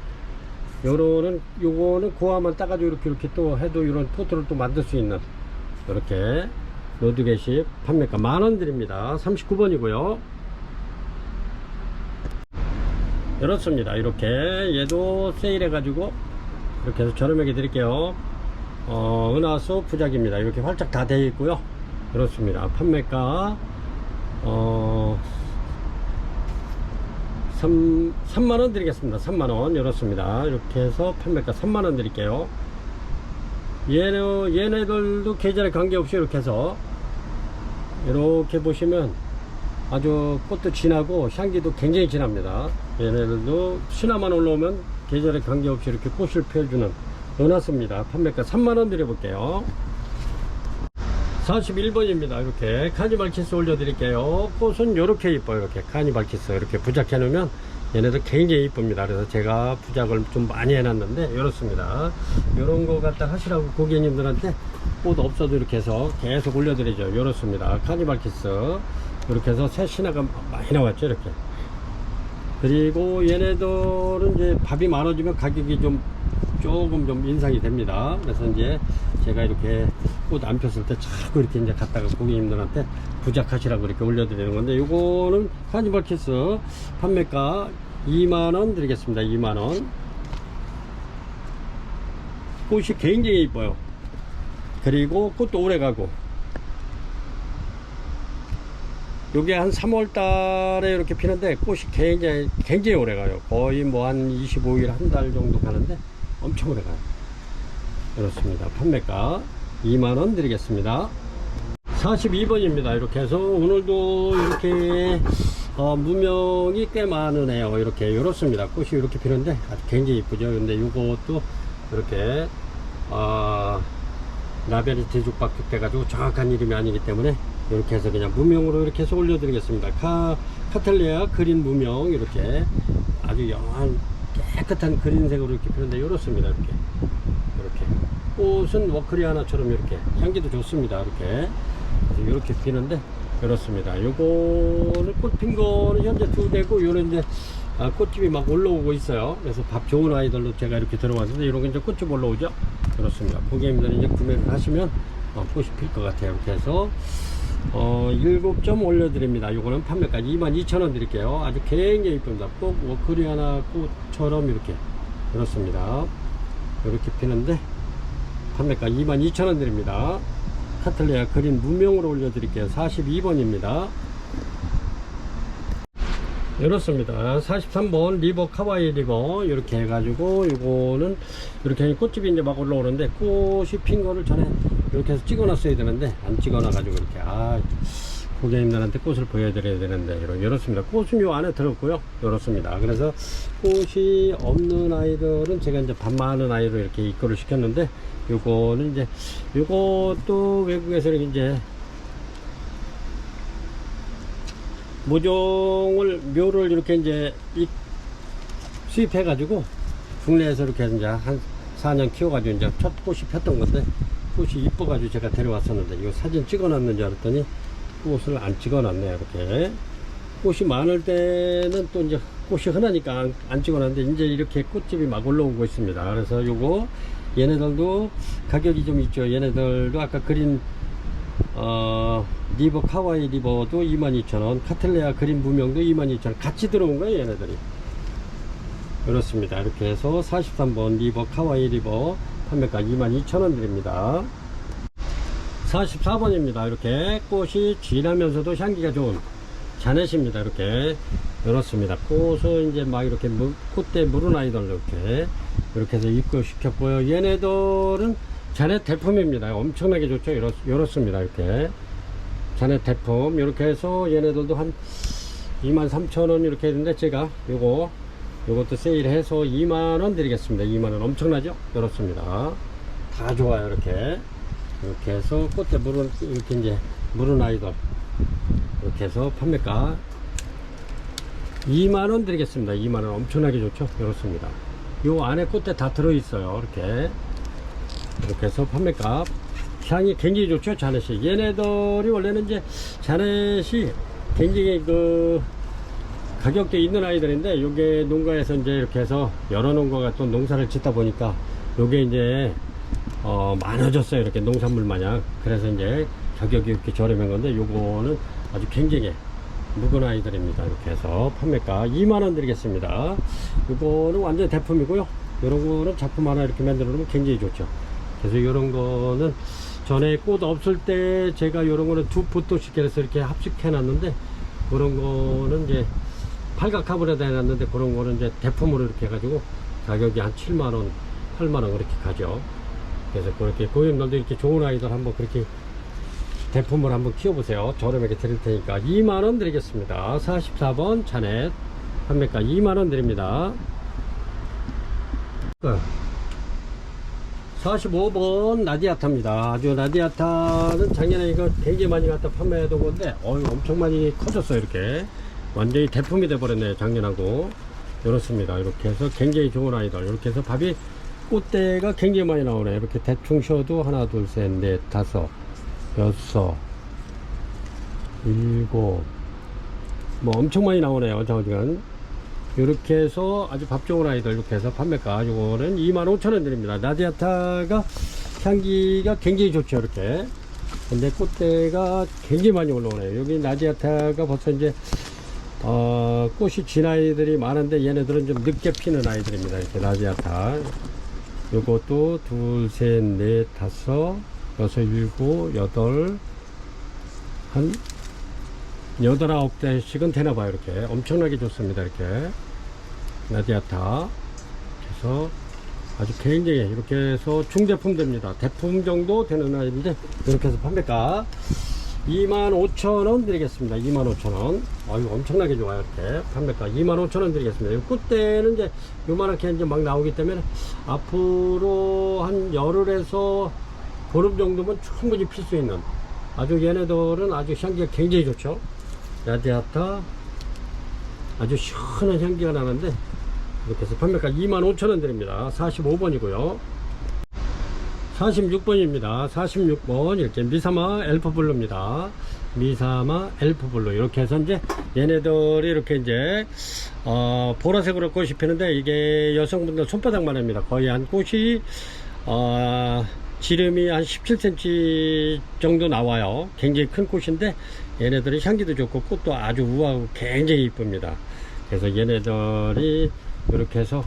요거는 고아만 따가지고 이렇게 또 해도 이런 포트를 또 만들 수 있는 이렇게 로드 게시 판매가 10,000원 드립니다. 39번이고요. 이렇습니다. 이렇게 얘도 세일해 가지고 이렇게 해서 저렴하게 드릴게요. 은하수 부작입니다. 이렇게 활짝 다 되어 있고요. 그렇습니다. 판매가 3만원 드리겠습니다. 3만원 이렇습니다. 이렇게 해서 판매가 3만원 드릴게요. 얘네들도 계절에 관계없이 이렇게 해서 이렇게 보시면 아주 꽃도 진하고 향기도 굉장히 진합니다. 얘네들도 신화만 올라오면 계절에 관계없이 이렇게 꽃을 펴주는 은하수입니다. 판매가 3만원 드려볼게요. 41번입니다. 이렇게 카니발 키스 올려드릴게요. 꽃은 이렇게 이뻐요. 이렇게 카니발 키스 이렇게 부작해 놓으면 얘네들 굉장히 이쁩니다. 그래서 제가 부작을 좀 많이 해놨는데 이렇습니다. 이런 거 갖다 하시라고 고객님들한테 꽃 없어도 이렇게 해서 계속 올려드리죠. 이렇습니다. 카니발 키스 이렇게 해서 새 신화가 많이 나왔죠. 이렇게. 그리고 얘네들은 이제 밥이 많아지면 가격이 조금 좀 인상이 됩니다. 그래서 이제 제가 이렇게 꽃 안 폈을 때 자꾸 이렇게 이제 갖다가 고객님들한테 부작하시라고 이렇게 올려드리는 건데, 요거는 카니발 키스 판매가 2만원 드리겠습니다. 2만원. 꽃이 굉장히 이뻐요. 그리고 꽃도 오래 가고, 요게 한 3월 달에 이렇게 피는데 꽃이 굉장히 오래 가요. 거의 뭐 한 25일 한 달 정도 가는데 엄청 오래 가요. 그렇습니다. 판매가 2만원 드리겠습니다. 42번입니다. 이렇게 해서 오늘도 이렇게 무명이 꽤 많으네요. 이렇게 이렇습니다. 꽃이 이렇게 피는데 아주 굉장히 이쁘죠. 근데 요것도 이렇게 라벨이 뒤죽박죽 돼가지고 정확한 이름이 아니기 때문에 이렇게 해서 그냥 무명으로 이렇게 해서 올려드리겠습니다. 카텔레아 그린 무명, 이렇게 아주 영한 깨끗한 그린색으로 이렇게 피는데 이렇습니다. 이렇게 꽃은 워크리아나처럼 이렇게 향기도 좋습니다. 이렇게 피는데 이렇습니다. 요거는 꽃 핀 거는 현재 2대고, 요는 이제 꽃집이 막 올라오고 있어요. 그래서 밥 좋은 아이들로 제가 이렇게 들어왔는데, 이런 게 이제 꽃집 올라오죠. 그렇습니다. 고객님들이 이제 구매를 하시면 꽃이 필 것 같아요. 이렇게 해서 7점 올려드립니다. 요거는 판매가 22,000원 드릴게요. 아주 굉장히 이쁩니다. 꼭 워크리아나 꽃처럼 이렇게 그렇습니다. 이렇게 피는데 판매가 22,000원 드립니다. 카틀레아 그린 무명으로 올려드릴게요. 42번입니다. 이렇습니다. 43번 리버 카와이 리버 이렇게 해가지고, 요거는 이렇게 꽃집이 이제 막 올라오는데 꽃이 핀 거를 전에 이렇게 해서 찍어 놨어야 되는데 안 찍어 놔가지고 이렇게 고객님들한테 꽃을 보여드려야 되는데 이렇습니다. 꽃은 요 안에 들었고요. 이렇습니다. 그래서 꽃이 없는 아이들은 제가 이제 밥 많은 아이로 이렇게 입고를 시켰는데, 요거는 이제 요것도 외국에서 이제 묘를 이렇게 이제 수입해 가지고 국내에서 이렇게 이제 한 4년 키워 가지고 이제 첫 꽃이 폈던 건데, 꽃이 이뻐 가지고 제가 데려왔었는데 이거 사진 찍어 놨는 줄 알았더니 꽃을 안 찍어 놨네요. 이렇게 꽃이 많을 때는 또 이제 꽃이 흔하니까 안 찍어 놨는데, 이제 이렇게 꽃집이 막 올라오고 있습니다. 그래서 요거 얘네들도 가격이 좀 있죠. 얘네들도 아까 그린 리버 카와이 리버도 22,000원, 카텔레아 그린 무명도 22,000원 같이 들어온 거예요. 얘네들이 그렇습니다. 이렇게 해서 43번 리버 카와이 리버 판매가 22,000원 드립니다. 44번입니다. 이렇게 꽃이 진하면서도 향기가 좋은 자넷입니다. 이렇습니다. 꽃은 이제 막 이렇게 꽃대 물은 아이들 이렇게 해서 입고 시켰고요. 얘네들은 자넷 대품입니다. 엄청나게 좋죠. 이렇습니다. 이렇게 자네 대품 이렇게 해서 얘네들도 한 23,000원 이렇게 했는데 제가 요것도 세일해서 2만원 드리겠습니다. 2만원 엄청나죠? 이렇습니다. 다 좋아요. 이렇게 해서 꽃대 물은 이렇게 이제 물은 아이들 이렇게 해서 판매가 2만원 드리겠습니다. 2만원 엄청나게 좋죠? 이렇습니다. 요 안에 꽃대 다 들어있어요. 이렇게 해서 판매가 향이 굉장히 좋죠? 자넷이. 얘네들이 원래는 이제 자넷이 굉장히 가격대 있는 아이들인데, 요게 농가에서 이제 이렇게 해서 여러 농가가 또 농사를 짓다 보니까 요게 이제 많아졌어요. 이렇게 농산물 마냥. 그래서 이제 가격이 이렇게 저렴한 건데, 요거는 아주 굉장히 묵은 아이들입니다. 이렇게 해서 판매가 2만원 드리겠습니다. 요거는 완전 대품이고요. 요런 거는 작품 하나 이렇게 만들어 놓으면 굉장히 좋죠. 그래서 요런 거는 전에 꽃 없을 때 제가 요런 거는 2포토씩 해서 이렇게 합식해 놨는데, 그런 거는 이제 팔각화분에다 해놨는데, 그런 거는 이제 대품으로 이렇게 해가지고 가격이 한 7만원 8만원 그렇게 가죠. 그래서 그렇게 고객님들도 이렇게 좋은 아이들 한번 그렇게 대품을 한번 키워보세요. 저렴하게 드릴 테니까 2만원 드리겠습니다. 44번 자넷 판매가 2만원 드립니다. 45번 라디아타입니다. 아주 라디아타는 작년에 이거 굉장히 많이 갖다 판매하던 건데, 엄청 많이 커졌어요. 이렇게 완전히 대품이 돼버렸네요. 작년하고. 이렇습니다. 이렇게 해서 굉장히 좋은 아이들. 이렇게 해서 밥이 꽃대가 굉장히 많이 나오네요. 이렇게 대충 쉬어도 하나, 둘, 셋, 넷, 다섯, 여섯, 일곱, 뭐 엄청 많이 나오네요. 장어지간. 이렇게 해서 아주 밥 좋은 아이들 이렇게 해서 판매가 요거는 25,000원 드립니다. 라디아타가 향기가 굉장히 좋죠. 이렇게. 근데 꽃대가 굉장히 많이 올라오네요. 여기 라디아타가 벌써 이제 꽃이 진 아이들이 많은데, 얘네들은 좀 늦게 피는 아이들입니다. 이렇게 라디아타. 요것도 둘, 셋, 넷, 다섯, 여섯, 일곱, 여덟, 한 8, 9대씩은 되나봐요. 이렇게 엄청나게 좋습니다. 이렇게 라디아타. 그래서 아주 굉장히 이렇게 해서 중제품 됩니다. 대품 정도 되는 아이인데, 이렇게 해서 판매가 25,000원 드리겠습니다. 25,000원. 아유, 엄청나게 좋아요. 이렇게 판매가 25,000원 드리겠습니다. 이 꽃대는 이제 요만하게 이제 막 나오기 때문에 앞으로 한 열흘에서 보름 정도면 충분히 필 수 있는, 아주 얘네들은 아주 향기가 굉장히 좋죠. 라디아타 아주 시원한 향기가 나는데, 이렇게 해서 판매가 25,000원 드립니다. 45번이고요 46번입니다 46번 이렇게 미사마 엘프블루입니다. 미사마 엘프블루. 이렇게 해서 이제 얘네들이 이렇게 이제 보라색으로 꽃이 피는데, 이게 여성분들 손바닥만 합니다. 거의 한 꽃이 지름이 한 17cm 정도 나와요. 굉장히 큰 꽃인데, 얘네들이 향기도 좋고 꽃도 아주 우아하고 굉장히 이쁩니다. 그래서 얘네들이 이렇게 해서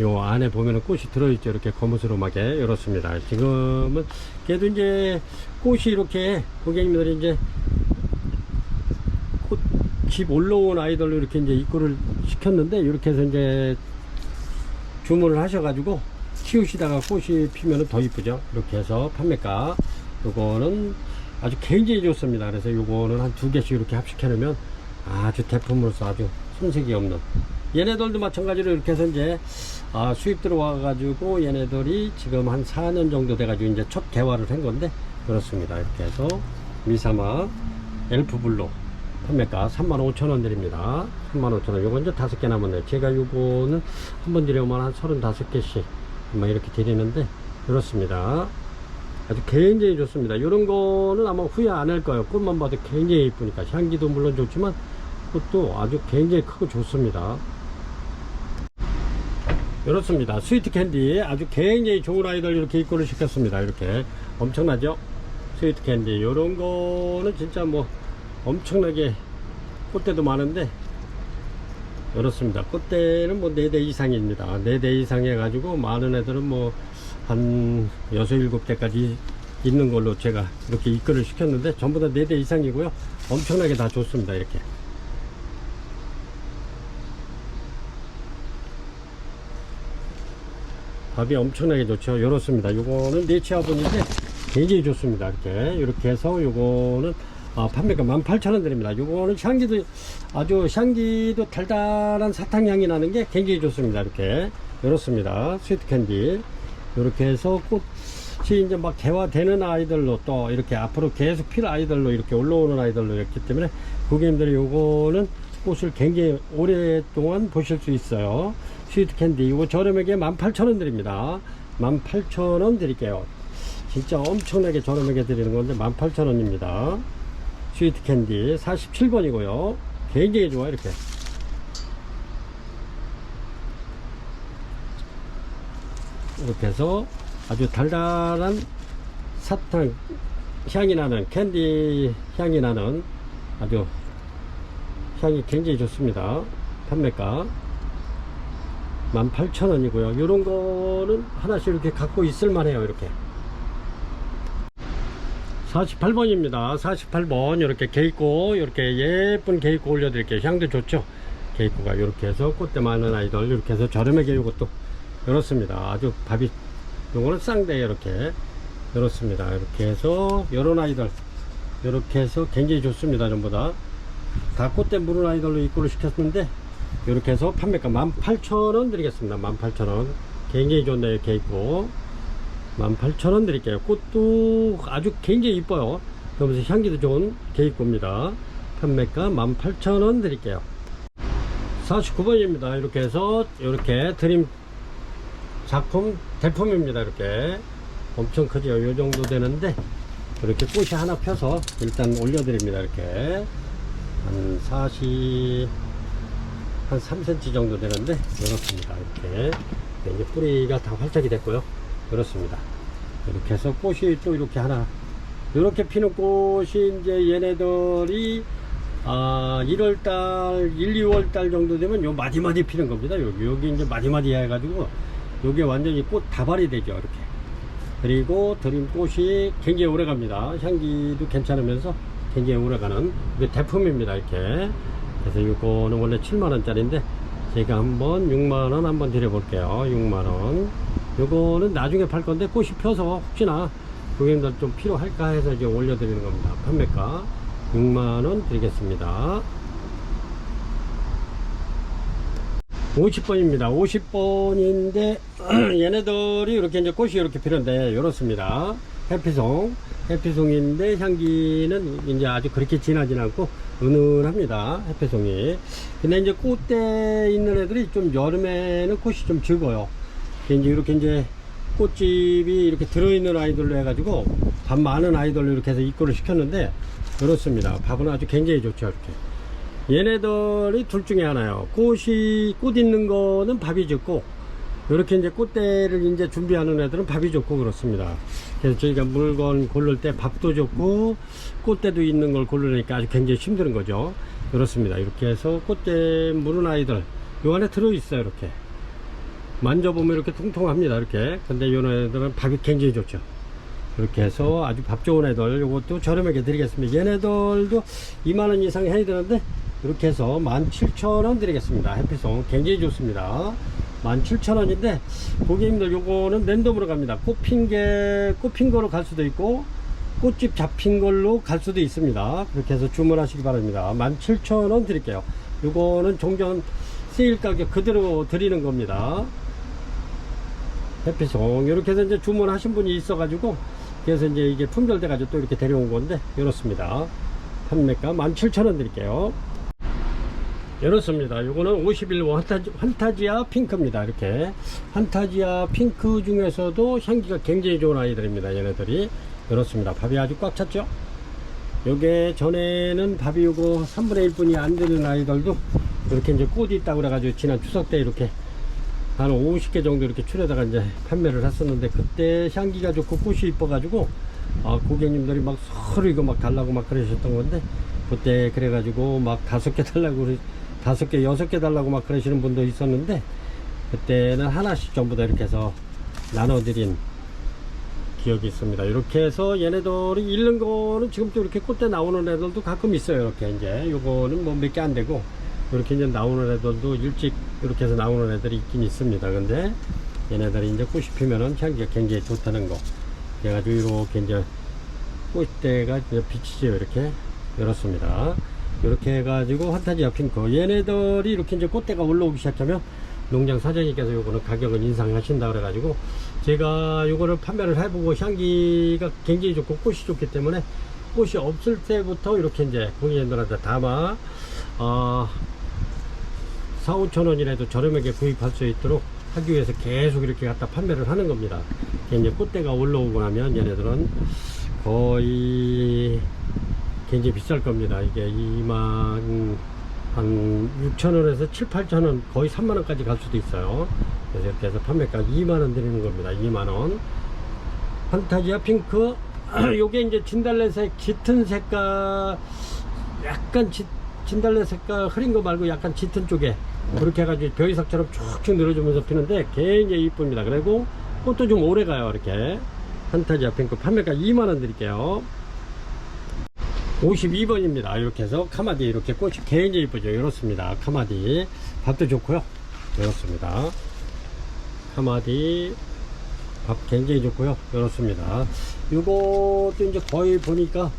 요 안에 보면은 꽃이 들어있죠. 이렇게 거무스름하게. 이렇습니다. 지금은 걔도 이제 꽃이 이렇게 고객님들이 이제 꽃집 올라온 아이들로 이렇게 이제 입고를 시켰는데, 이렇게 해서 이제 주문을 하셔가지고 키우시다가 꽃이 피면은 더 이쁘죠. 이렇게 해서 판매가 요거는 아주 굉장히 좋습니다. 그래서 요거는 한 2개씩 이렇게 합식해 놓으면 아주 대품으로서 아주 손색이 없는, 얘네들도 마찬가지로 이렇게 해서 이제 수입 들어와 가지고 얘네들이 지금 한 4년 정도 돼 가지고 이제 첫 개화를 한 건데, 그렇습니다. 이렇게 해서 미사마 엘프블루 판매가 35,000원 드립니다. 35,000원. 요건 이제 5개 남았네요. 제가 요거는 한번 드려오면 한 35개씩 이렇게 드리는데, 그렇습니다. 아주 굉장히 좋습니다. 이런 거는 아마 후회 안 할 거예요. 꽃만 봐도 굉장히 이쁘니까. 향기도 물론 좋지만 꽃도 아주 굉장히 크고 좋습니다. 이렇습니다. 스위트 캔디 아주 굉장히 좋은 아이들 이렇게 입고를 시켰습니다. 이렇게 엄청나죠? 스위트 캔디. 이런 거는 진짜 뭐 엄청나게 꽃대도 많은데, 이렇습니다. 꽃대는 뭐 4대 이상입니다. 4대 이상 해가지고 많은 애들은 뭐 한 6, 7대까지 있는 걸로 제가 이렇게 입고를 시켰는데, 전부 다 4대 이상이고요. 엄청나게 다 좋습니다. 이렇게. 밥이 엄청나게 좋죠. 이렇습니다. 요거는 네치 화분인데 굉장히 좋습니다. 이렇게 해서 요거는 판매가 18,000원 드립니다. 요거는 향기도 아주 향기도 달달한 사탕향이 나는 게 굉장히 좋습니다. 이렇게 이렇습니다. 스위트 캔디 이렇게 해서 꽃이 이제 막 개화되는 아이들로 또 이렇게 앞으로 계속 필 아이들로 이렇게 올라오는 아이들로 있기 때문에 고객님들이 요거는 꽃을 굉장히 오랫동안 보실 수 있어요. 스위트 캔디 이거 저렴하게 18,000원 드립니다. 18,000원 드릴게요. 진짜 엄청나게 저렴하게 드리는 건데 18,000원입니다. 스위트 캔디 47번이고요. 굉장히 좋아. 이렇게 해서 아주 달달한 사탕 향이 나는 캔디 향이 나는 아주 향이 굉장히 좋습니다. 판매가 18,000원이고요 요런 거는 하나씩 이렇게 갖고 있을 만해요. 이렇게 48번입니다 48번 이렇게 개있고 이렇게 예쁜 개있고 올려드릴게요. 향도 좋죠. 개있고가 이렇게 해서 꽃대 많은 아이들 이렇게 해서 저렴하게 요것도 이렇습니다. 아주 밥이 요거는 쌍대 이렇게 이렇습니다. 이렇게 해서 요런 아이들 이렇게 해서 굉장히 좋습니다. 전부 다 꽃대 물은 아이들로 입고를 시켰는데 이렇게 해서 판매가 18,000원 드리겠습니다. 18,000원 굉장히 좋네요. 이렇게 있고 18,000원 드릴게요. 꽃도 아주 굉장히 이뻐요. 그러면서 향기도 좋은 개입고입니다. 판매가 18,000원 드릴게요. 49번입니다. 이렇게 해서 이렇게 드림 작품 대품입니다. 이렇게 엄청 크죠. 요 정도 되는데 이렇게 꽃이 하나 펴서 일단 올려드립니다. 이렇게 한 3cm 정도 되는데 이렇습니다. 이렇게 이제 뿌리가 다 활착이 됐고요. 그렇습니다. 이렇게 해서 꽃이 또 이렇게 하나 이렇게 피는 꽃이 이제 얘네들이 1월달 1, 2월달 정도 되면 요 마디마디 피는 겁니다. 여기 이제 마디마디 해가지고 요게 완전히 꽃 다발이 되죠. 이렇게 그리고 드림 꽃이 굉장히 오래 갑니다. 향기도 괜찮으면서 굉장히 오래가는 이게 대품입니다. 이렇게 그래서 이거는 원래 7만원짜리인데 제가 한번 6만원 한번 드려볼게요. 6만원 요거는 나중에 팔 건데 꽃이 펴서 혹시나 고객님들 좀 필요할까 해서 이제 올려드리는 겁니다. 판매가 6만원 드리겠습니다. 50번입니다. 50번인데 얘네들이 이렇게 이제 꽃이 이렇게 피는데 이렇습니다. 해피송인데 향기는 이제 아주 그렇게 진하진 않고 은은합니다. 해피송이. 근데 이제 꽃대 있는 애들이 좀 여름에는 꽃이 좀 적어요. 이제 이렇게 이제 꽃집이 이렇게 들어있는 아이들로 해가지고 밥 많은 아이들로 이렇게 해서 입고를 시켰는데 그렇습니다. 밥은 아주 굉장히 좋죠. 이렇게 얘네들이 둘 중에 하나요. 꽃 있는 거는 밥이 적고 이렇게 이제 꽃대를 이제 준비하는 애들은 밥이 좋고 그렇습니다. 그래서 저희가 물건 고를 때 밥도 좋고 꽃대도 있는 걸 고르니까 아주 굉장히 힘든 거죠. 그렇습니다. 이렇게 해서 꽃대 물은 아이들 요 안에 들어 있어요. 이렇게 만져보면 이렇게 통통합니다. 이렇게 근데 요 애들은 밥이 굉장히 좋죠. 이렇게 해서 아주 밥 좋은 애들 요것도 저렴하게 드리겠습니다. 얘네들도 2만원 이상 해야 되는데 이렇게 해서 17,000원 드리겠습니다. 해피송 굉장히 좋습니다. 17,000원인데 고객님들 요거는 랜덤으로 갑니다. 꽃핀 거로 갈 수도 있고 꽃집 잡힌 걸로 갈 수도 있습니다. 그렇게 해서 주문하시기 바랍니다. 17,000원 드릴게요. 요거는 종전 세일 가격 그대로 드리는 겁니다. 해피송 이렇게 해서 이제 주문하신 분이 있어 가지고 그래서 이제 이게 품절돼 가지고 또 이렇게 데려온 건데 이렇습니다. 판매가 17,000원 드릴게요. 이렇습니다. 요거는 51호 환타지아 핑크입니다. 이렇게 환타지아 핑크 중에서도 향기가 굉장히 좋은 아이들입니다. 얘네들이 이렇습니다. 밥이 아주 꽉 찼죠. 요게 전에는 밥이 요거 3분의 1분이 안 되는 아이들도 이렇게 이제 꽃이 있다고 그래가지고 지난 추석 때 이렇게 한 50개 정도 이렇게 추려다가 이제 판매를 했었는데 그때 향기가 좋고 꽃이 이뻐가지고 고객님들이 막 서로 이거 막 달라고 막 그러셨던 건데 그때 그래가지고 막 5개 달라고 5개 6개 달라고 막 그러시는 분도 있었는데 그때는 하나씩 전부 다 이렇게 해서 나눠드린 기억이 있습니다. 이렇게 해서 얘네들이 잃는 거는 지금 또 이렇게 꽃대 나오는 애들도 가끔 있어요. 이렇게 이제 요거는 뭐 몇 개 안 되고 이렇게 이제 나오는 애들도 일찍 이렇게 해서 나오는 애들이 있긴 있습니다. 근데 얘네들이 이제 꽃이 피면은 향기가 굉장히 좋다는 거. 그래가지고 이렇게 이제 꽃대가 이제 비치죠. 이렇게 이렇습니다. 이렇게 해가지고 판타지아 핑크 얘네들이 이렇게 이제 꽃대가 올라오기 시작하면 농장 사장님께서 요거는 가격을 인상하신다 그래가지고 제가 요거를 판매를 해보고 향기가 굉장히 좋고 꽃이 좋기 때문에 꽃이 없을 때부터 이렇게 이제 고객님들한테 담아 4~5천원이라도 저렴하게 구입할 수 있도록 하기 위해서 계속 이렇게 갖다 판매를 하는 겁니다. 이제 꽃대가 올라오고 나면 얘네들은 거의 굉장히 비쌀 겁니다. 이게 2만 한 6천원에서 7~8천원 거의 3만원까지 갈 수도 있어요. 그래서 이렇게 해서 판매가 2만원 드리는 겁니다. 2만원. 판타지아 핑크 요게 이제 진달래색 짙은 색깔, 약간 진달래 색깔 흐린 거 말고 약간 짙은 쪽에 그렇게 해가지고 벼이삭처럼 쭉쭉 늘어주면서 피는데 굉장히 이쁩니다. 그리고 꽃도 좀 오래 가요. 이렇게 판타지아 핑크 판매가 2만원 드릴게요. 52번입니다. 이렇게 해서 카마디 이렇게 꽃이 굉장히 이쁘죠. 이렇습니다. 카마디 밥도 좋고요. 이렇습니다. 카마디 밥 굉장히 좋고요. 이렇습니다. 이것도 이제 거의 보니까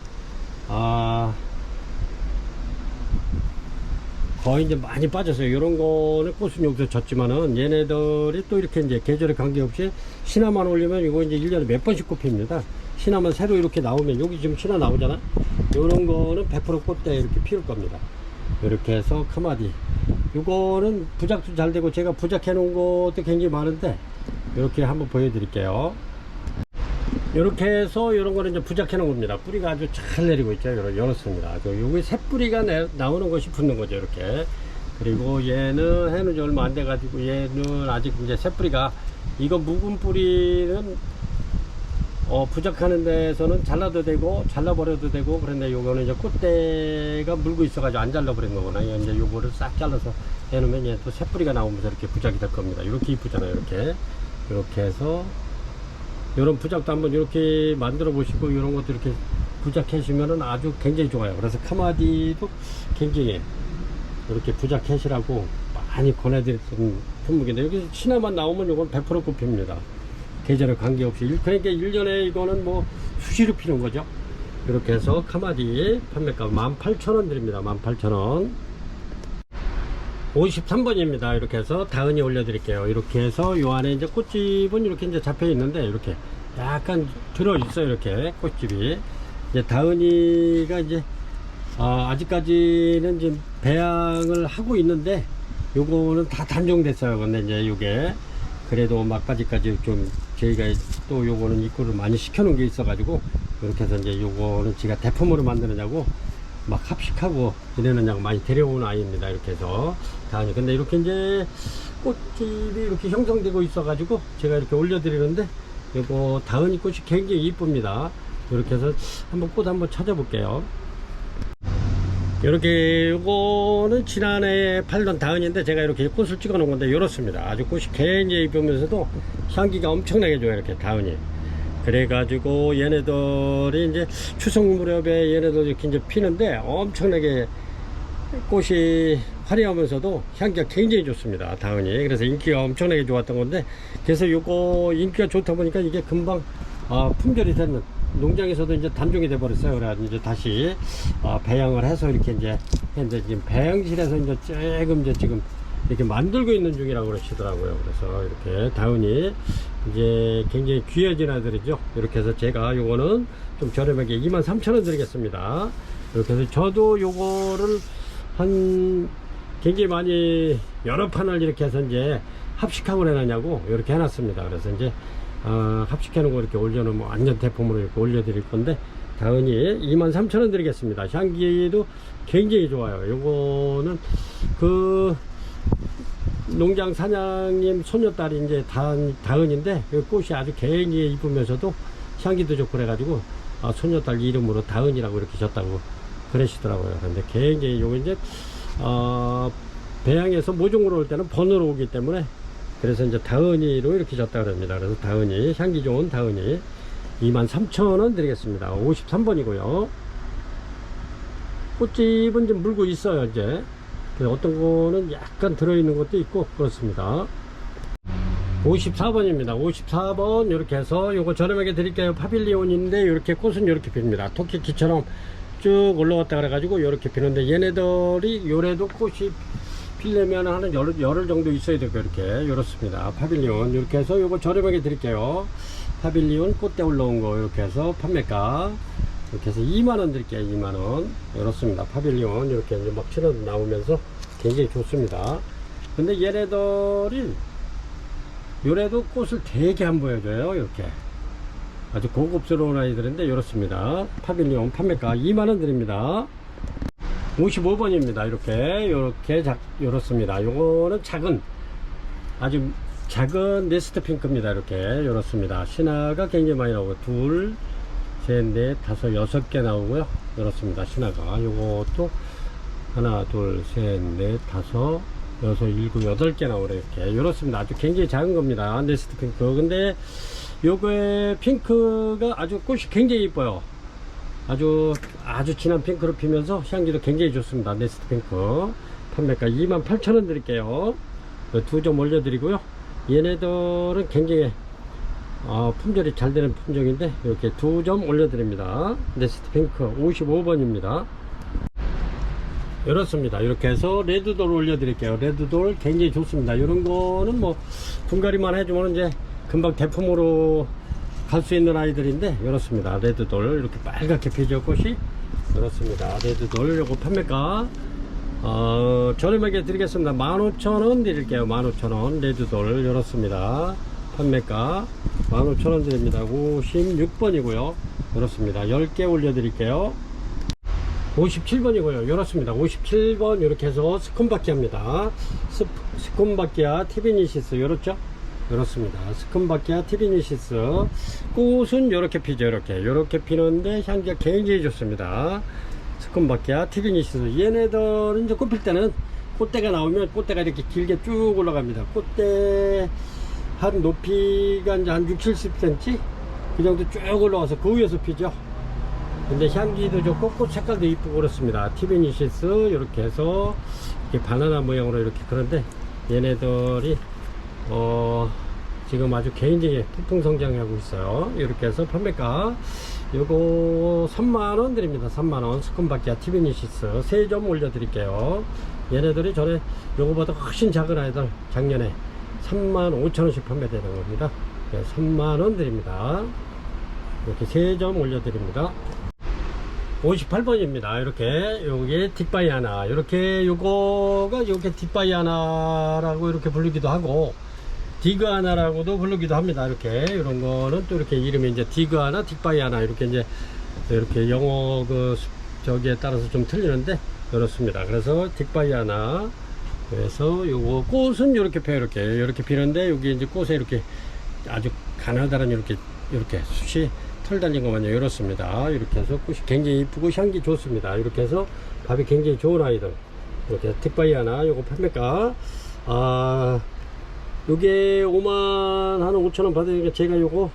거의 이제 많이 빠졌어요. 이런 거는 꽃은 여기서 졌지만은 얘네들이 또 이렇게 이제 계절에 관계없이 신화만 올리면 이거 이제 1년에 몇 번씩 꽃핍니다. 신화만 새로 이렇게 나오면 여기 지금 신화 나오잖아. 이런 거는 100% 꽃대 이렇게 피울 겁니다. 이렇게 해서 카마디 이거는 부작도 잘 되고 제가 부작해 놓은 것도 굉장히 많은데 이렇게 한번 보여드릴게요. 이렇게 해서 이런 거는 이제 부작해 놓은 겁니다. 뿌리가 아주 잘 내리고 있죠. 이렇습니다. 여기 새 뿌리가 나오는 것이 붙는 거죠. 이렇게. 그리고 얘는 해는 지 얼마 안 돼 가지고 얘는 아직 이제 새 뿌리가, 이거 묵은 뿌리는 부작하는 데서는 잘라도 되고 잘라버려도 되고, 그런데 요거는 이제 꽃대가 물고 있어 가지고 안 잘라버린 거구나. 이제 요거를 싹 잘라서 해놓으면 얘 또 새 뿌리가 나오면서 이렇게 부작이 될 겁니다. 이렇게 이쁘잖아요. 이렇게 해서 이런 부작도 한번 이렇게 만들어 보시고, 이런 것도 이렇게 부작해시면은 아주 굉장히 좋아요. 그래서 카마디도 굉장히 이렇게 부작해시라고 많이 권해드렸던 품목인데, 여기 신화만 나오면 이건 100% 꽃핍니다. 계절에 관계없이. 그러니까 1년에 이거는 뭐 수시로 피는 거죠. 이렇게 해서 카마디 판매가 18,000원 드립니다. 18,000원. 53번입니다. 이렇게 해서 다은이 올려드릴게요. 이렇게 해서 요 안에 이제 꽃집은 이렇게 이제 잡혀 있는데, 이렇게 약간 들어 있어요. 이렇게 꽃집이. 이제 다은이가 이제 아직까지는 지금 배양을 하고 있는데, 요거는 다 단종됐어요. 근데 이제 요게 그래도 막바지까지 좀 저희가 또 요거는 입구를 많이 시켜 놓은 게 있어 가지고, 이렇게 해서 이제 요거는 제가 대품으로 만드느냐고 막 합식하고 이러느냐고 많이 데려온 아이입니다. 이렇게 해서 다은이. 근데 이렇게 이제 꽃집이 이렇게 형성되고 있어 가지고 제가 이렇게 올려드리는데, 요거 다은이 꽃이 굉장히 이쁩니다. 이렇게 해서 한번 꽃 한번 찾아볼게요. 이렇게 요거는 지난해 팔던 다은인데 제가 이렇게 꽃을 찍어 놓은 건데, 이렇습니다. 아주 꽃이 굉장히 이쁘면서도 향기가 엄청나게 좋아요. 이렇게 다은이. 그래가지고 얘네들이 이제 추석 무렵에 얘네들 이렇게 이제 피는데 엄청나게 꽃이 화려하면서도 향기가 굉장히 좋습니다. 다은이. 그래서 인기가 엄청나게 좋았던 건데, 그래서 요거 인기가 좋다 보니까 이게 금방 품절이 되는, 농장에서도 이제 단종이 돼 버렸어요. 그래가지고 이제 다시 배양을 해서 이렇게 이제 했는데, 지금 배양실에서 이제 조금 이제 지금 이렇게 만들고 있는 중이라고 그러시더라고요. 그래서 이렇게 다은이 이제 굉장히 귀해진 아들이죠. 이렇게 해서 제가 요거는 좀 저렴하게 23,000원 드리겠습니다. 이렇게 해서 저도 요거를 한 굉장히 많이 여러 판을 이렇게 해서 이제 합식하고 해놨냐고 이렇게 해놨습니다. 그래서 이제 합식해 놓은 거 이렇게 올려놓으면 뭐 완전 대품으로 이렇게 올려드릴 건데, 다은이 23,000원 드리겠습니다. 향기도 굉장히 좋아요. 요거는 그 농장 사장님 손녀딸이 이제 다은인데, 꽃이 아주 굉장히 이쁘면서도 향기도 좋고 그래가지고 손녀딸 이름으로 다은이라고 이렇게 졌다고 그러시더라고요. 근데 굉장히 요거 이제 배양에서 모종으로 올 때는 번호로 오기 때문에, 그래서 이제 다은이로 이렇게 졌다 그럽니다. 그래서 다은이, 향기 좋은 다은이 23,000원 드리겠습니다. 53번이고요. 꽃집은 좀 물고 있어요. 이제 어떤 거는 약간 들어있는 것도 있고 그렇습니다. 54번입니다. 54번 이렇게 해서 요거 저렴하게 드릴게요. 파빌리온인데 이렇게 꽃은 이렇게 핍니다. 토끼키처럼 쭉 올라왔다 그래가지고 이렇게 피는데, 얘네들이 요래도 꽃이 피려면 한 열흘 정도 있어야 되고, 이렇게 이렇습니다. 파빌리온 이렇게 해서 요거 저렴하게 드릴게요. 파빌리온 꽃대 올라온 거 이렇게 해서 판매가 이렇게 해서 2만원 드릴게요. 2만원. 이렇습니다. 파빌리온 이렇게 이제 막 치러 나오면서 굉장히 좋습니다. 근데 얘네들이 요래도 꽃을 되게 안 보여줘요. 이렇게 아주 고급스러운 아이들인데 이렇습니다. 파빌리온 판매가 2만원 드립니다. 55번입니다. 이렇게 이렇습니다. 요거는 아주 작은 네스트 핑크입니다. 이렇습니다. 신화가 굉장히 많이 나오고, 둘, 셋, 넷, 다섯, 6개 나오고요. 이렇습니다. 신화가 요것도 하나, 둘, 셋, 넷, 다섯, 여섯, 일곱, 8개 나오네. 이렇습니다. 아주 굉장히 작은 겁니다. 네스트 핑크. 근데 요거의 핑크가 아주 꽃이 굉장히 이뻐요. 아주 진한 핑크로 피면서 향기도 굉장히 좋습니다. 네스트 핑크 판매가 28,000원 드릴게요. 2점 올려드리고요. 얘네들은 굉장히 품절이 잘 되는 품종인데 이렇게 2점 올려드립니다. 네스트 핑크 55번입니다. 이렇습니다. 이렇게 해서 레드돌 올려드릴게요. 레드돌 굉장히 좋습니다. 이런 거는 뭐 분갈이만 해주면 이제 금방 대품으로 갈 수 있는 아이들인데 이렇습니다. 레드돌 이렇게 빨갛게 피죠, 꽃이. 이렇습니다. 레드돌 요거 판매가 저렴하게 드리겠습니다. 15,000원 드릴게요. 15,000원. 레드돌 이렇습니다. 판매가 15,000원 드립니다. 56번이고요 이렇습니다. 10개 올려드릴게요. 57번이고요 이렇습니다. 57번 이렇게 해서 스콘바키아입니다. 스콘바키아 티비니시스 이렇죠. 이렇습니다. 스콘바키아 티비니시스 꽃은 이렇게 피죠. 이렇게 피는데 향기가 굉장히 좋습니다. 스콘바키아 티비니시스 얘네들은 이제 꽃필 때는 꽃대가 나오면 꽃대가 이렇게 길게 쭉 올라갑니다. 꽃대 한 높이가 이제 한 60-70cm 그 정도 쭉 올라와서 그 위에서 피죠. 근데 향기도 좋고 꽃 색깔도 이쁘고 그렇습니다. 티비니시스 이렇게 해서 이렇게 바나나 모양으로 이렇게. 그런데 얘네들이 지금 아주 굉장히 폭풍 성장하고 있어요. 이렇게 해서 판매가 요거 3만원 드립니다. 3만원. 스콘바키아 티비니시스 3점 올려드릴게요. 얘네들이 전에 요거보다 훨씬 작은 아이들 작년에 35,000원씩 판매되는 겁니다. 네, 3만원 드립니다. 이렇게 3점 올려드립니다. 58번입니다. 이렇게 요게 뒷바이아나 요거가 뒷바이아나라고 이렇게 부르기도 하고 디그아나라고도 부르기도 합니다. 이런 거는 또 이렇게 이름이 이제 디그아나, 뒷바이아나 이렇게 영어 저기에 따라서 좀 틀리는데 그렇습니다. 그래서 뒷바이아나. 그래서 요거 꽃은 이렇게 펴요. 이렇게 피는데 여기 이제 꽃에 이렇게 아주 가느다란 이렇게 숱이 털 달린 거 마냥 이렇습니다. 이렇게 해서 꽃이 굉장히 이쁘고 향기 좋습니다. 이렇게 해서 밥이 굉장히 좋은 아이들. 이렇게 뒷바이아나 요거 판매가 요게 55,000원 받으니까 제가 요거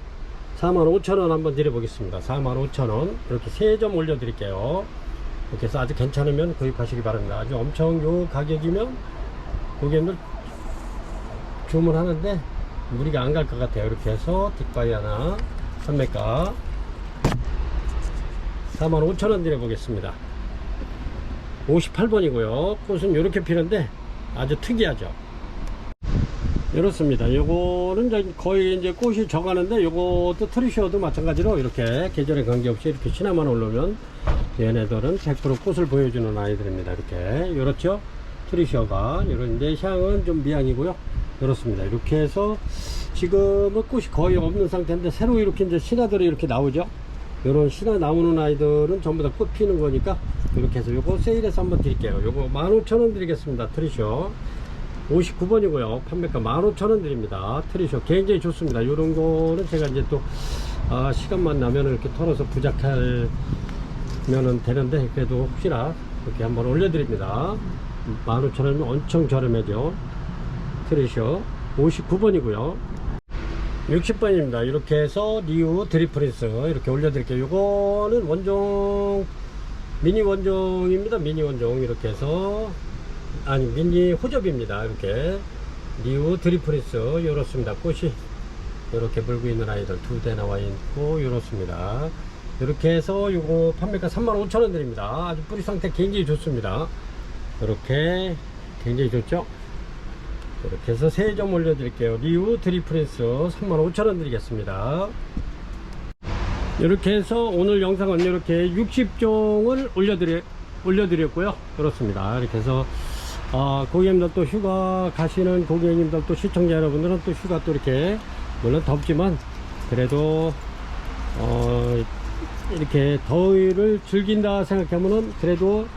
45,000원 한번 드려보겠습니다. 45,000원 이렇게 3점 올려드릴게요. 이렇게 해서 아주 괜찮으면 구입하시기 바랍니다. 아주 엄청 요 가격이면 고객님들 주문하는데 무리가 안 갈 것 같아요. 이렇게 해서 뒷바이아나 판매가 45,000원 드려보겠습니다. 58번이고요 꽃은 이렇게 피는데 아주 특이하죠. 이렇습니다. 요거는 거의 이제 꽃이 져가는데 요것도 트리셔도 마찬가지로 이렇게 계절에 관계없이 이렇게 신화만 올라오면 얘네들은 100% 꽃을 보여주는 아이들입니다. 이렇죠. 트리셔가 이런데 향은 좀 미향이고요. 이렇습니다. 이렇게 해서 지금은 꽃이 거의 없는 상태인데 새로 이렇게 이제 신화들이 이렇게 나오죠. 이런 신화 나오는 아이들은 전부 다 꽃 피는 거니까 이렇게 해서 요거 세일해서 한번 드릴게요. 요거 15,000원 드리겠습니다. 트리셔 59번이고요 판매가 15,000원 드립니다. 트리셔 굉장히 좋습니다. 이런 거는 제가 이제 또 시간만 나면 이렇게 털어서 부작하면은 되는데 그래도 혹시나 이렇게 한번 올려드립니다. 15,000원이면 엄청 저렴하죠. 트리셔 59번이고요 60번입니다. 이렇게 해서 리우 드리프린스 이렇게 올려드릴게요. 요거는 원종 미니 원종입니다. 미니 원종 이렇게 해서 미니 호접입니다. 이렇게 리우 드리프린스 이렇습니다. 꽃이 이렇게 물고 있는 아이들 2대 나와 있고 이렇습니다. 이렇게 해서 요거 판매가 35,000원 드립니다. 아주 뿌리 상태 굉장히 좋습니다. 이렇게 굉장히 좋죠. 이렇게 해서 3점 올려드릴게요. 리우 드리프린스 35,000원 드리겠습니다. 이렇게 해서 오늘 영상은 이렇게 60종을 올려드렸고요. 그렇습니다. 이렇게 해서 고객님들 또 휴가 가시는 고객님들 또 시청자 여러분들은 또 휴가 또 이렇게 물론 덥지만 그래도 이렇게 더위를 즐긴다 생각하면은 그래도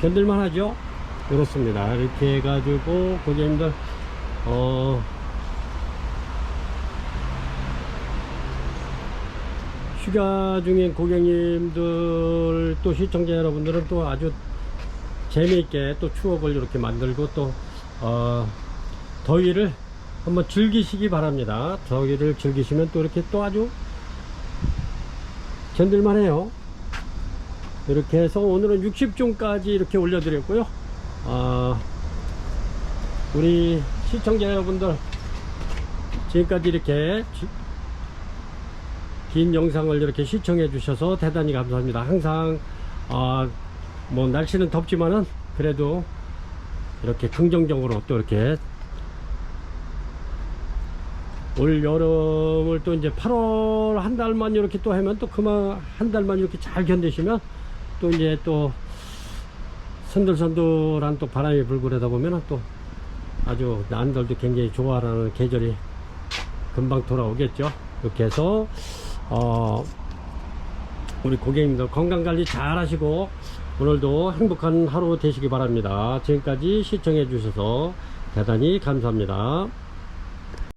견딜만 하죠. 그렇습니다. 이렇게 해가지고 고객님들 휴가 중인 고객님들 또 시청자 여러분들은 또 아주 재미있게 또 추억을 이렇게 만들고 또 더위를 한번 즐기시기 바랍니다. 더위를 즐기시면 또 이렇게 또 아주 견딜만 해요. 이렇게 해서 오늘은 60종까지 이렇게 올려드렸고요. 우리 시청자 여러분들 지금까지 이렇게 긴 영상을 이렇게 시청해 주셔서 대단히 감사합니다. 항상 뭐 날씨는 덥지만은 그래도 이렇게 긍정적으로 또 이렇게 올 여름을 또 이제 8월 한 달만 이렇게 또 하면 또 그만 한 달만 이렇게 잘 견디시면 또 이제 또 선들선들한 또 바람이 불고 그러다 보면은 또 아주 난들도 굉장히 좋아하는 계절이 금방 돌아오겠죠. 이렇게 해서 우리 고객님들 건강관리 잘 하시고 오늘도 행복한 하루 되시기 바랍니다. 지금까지 시청해 주셔서 대단히 감사합니다.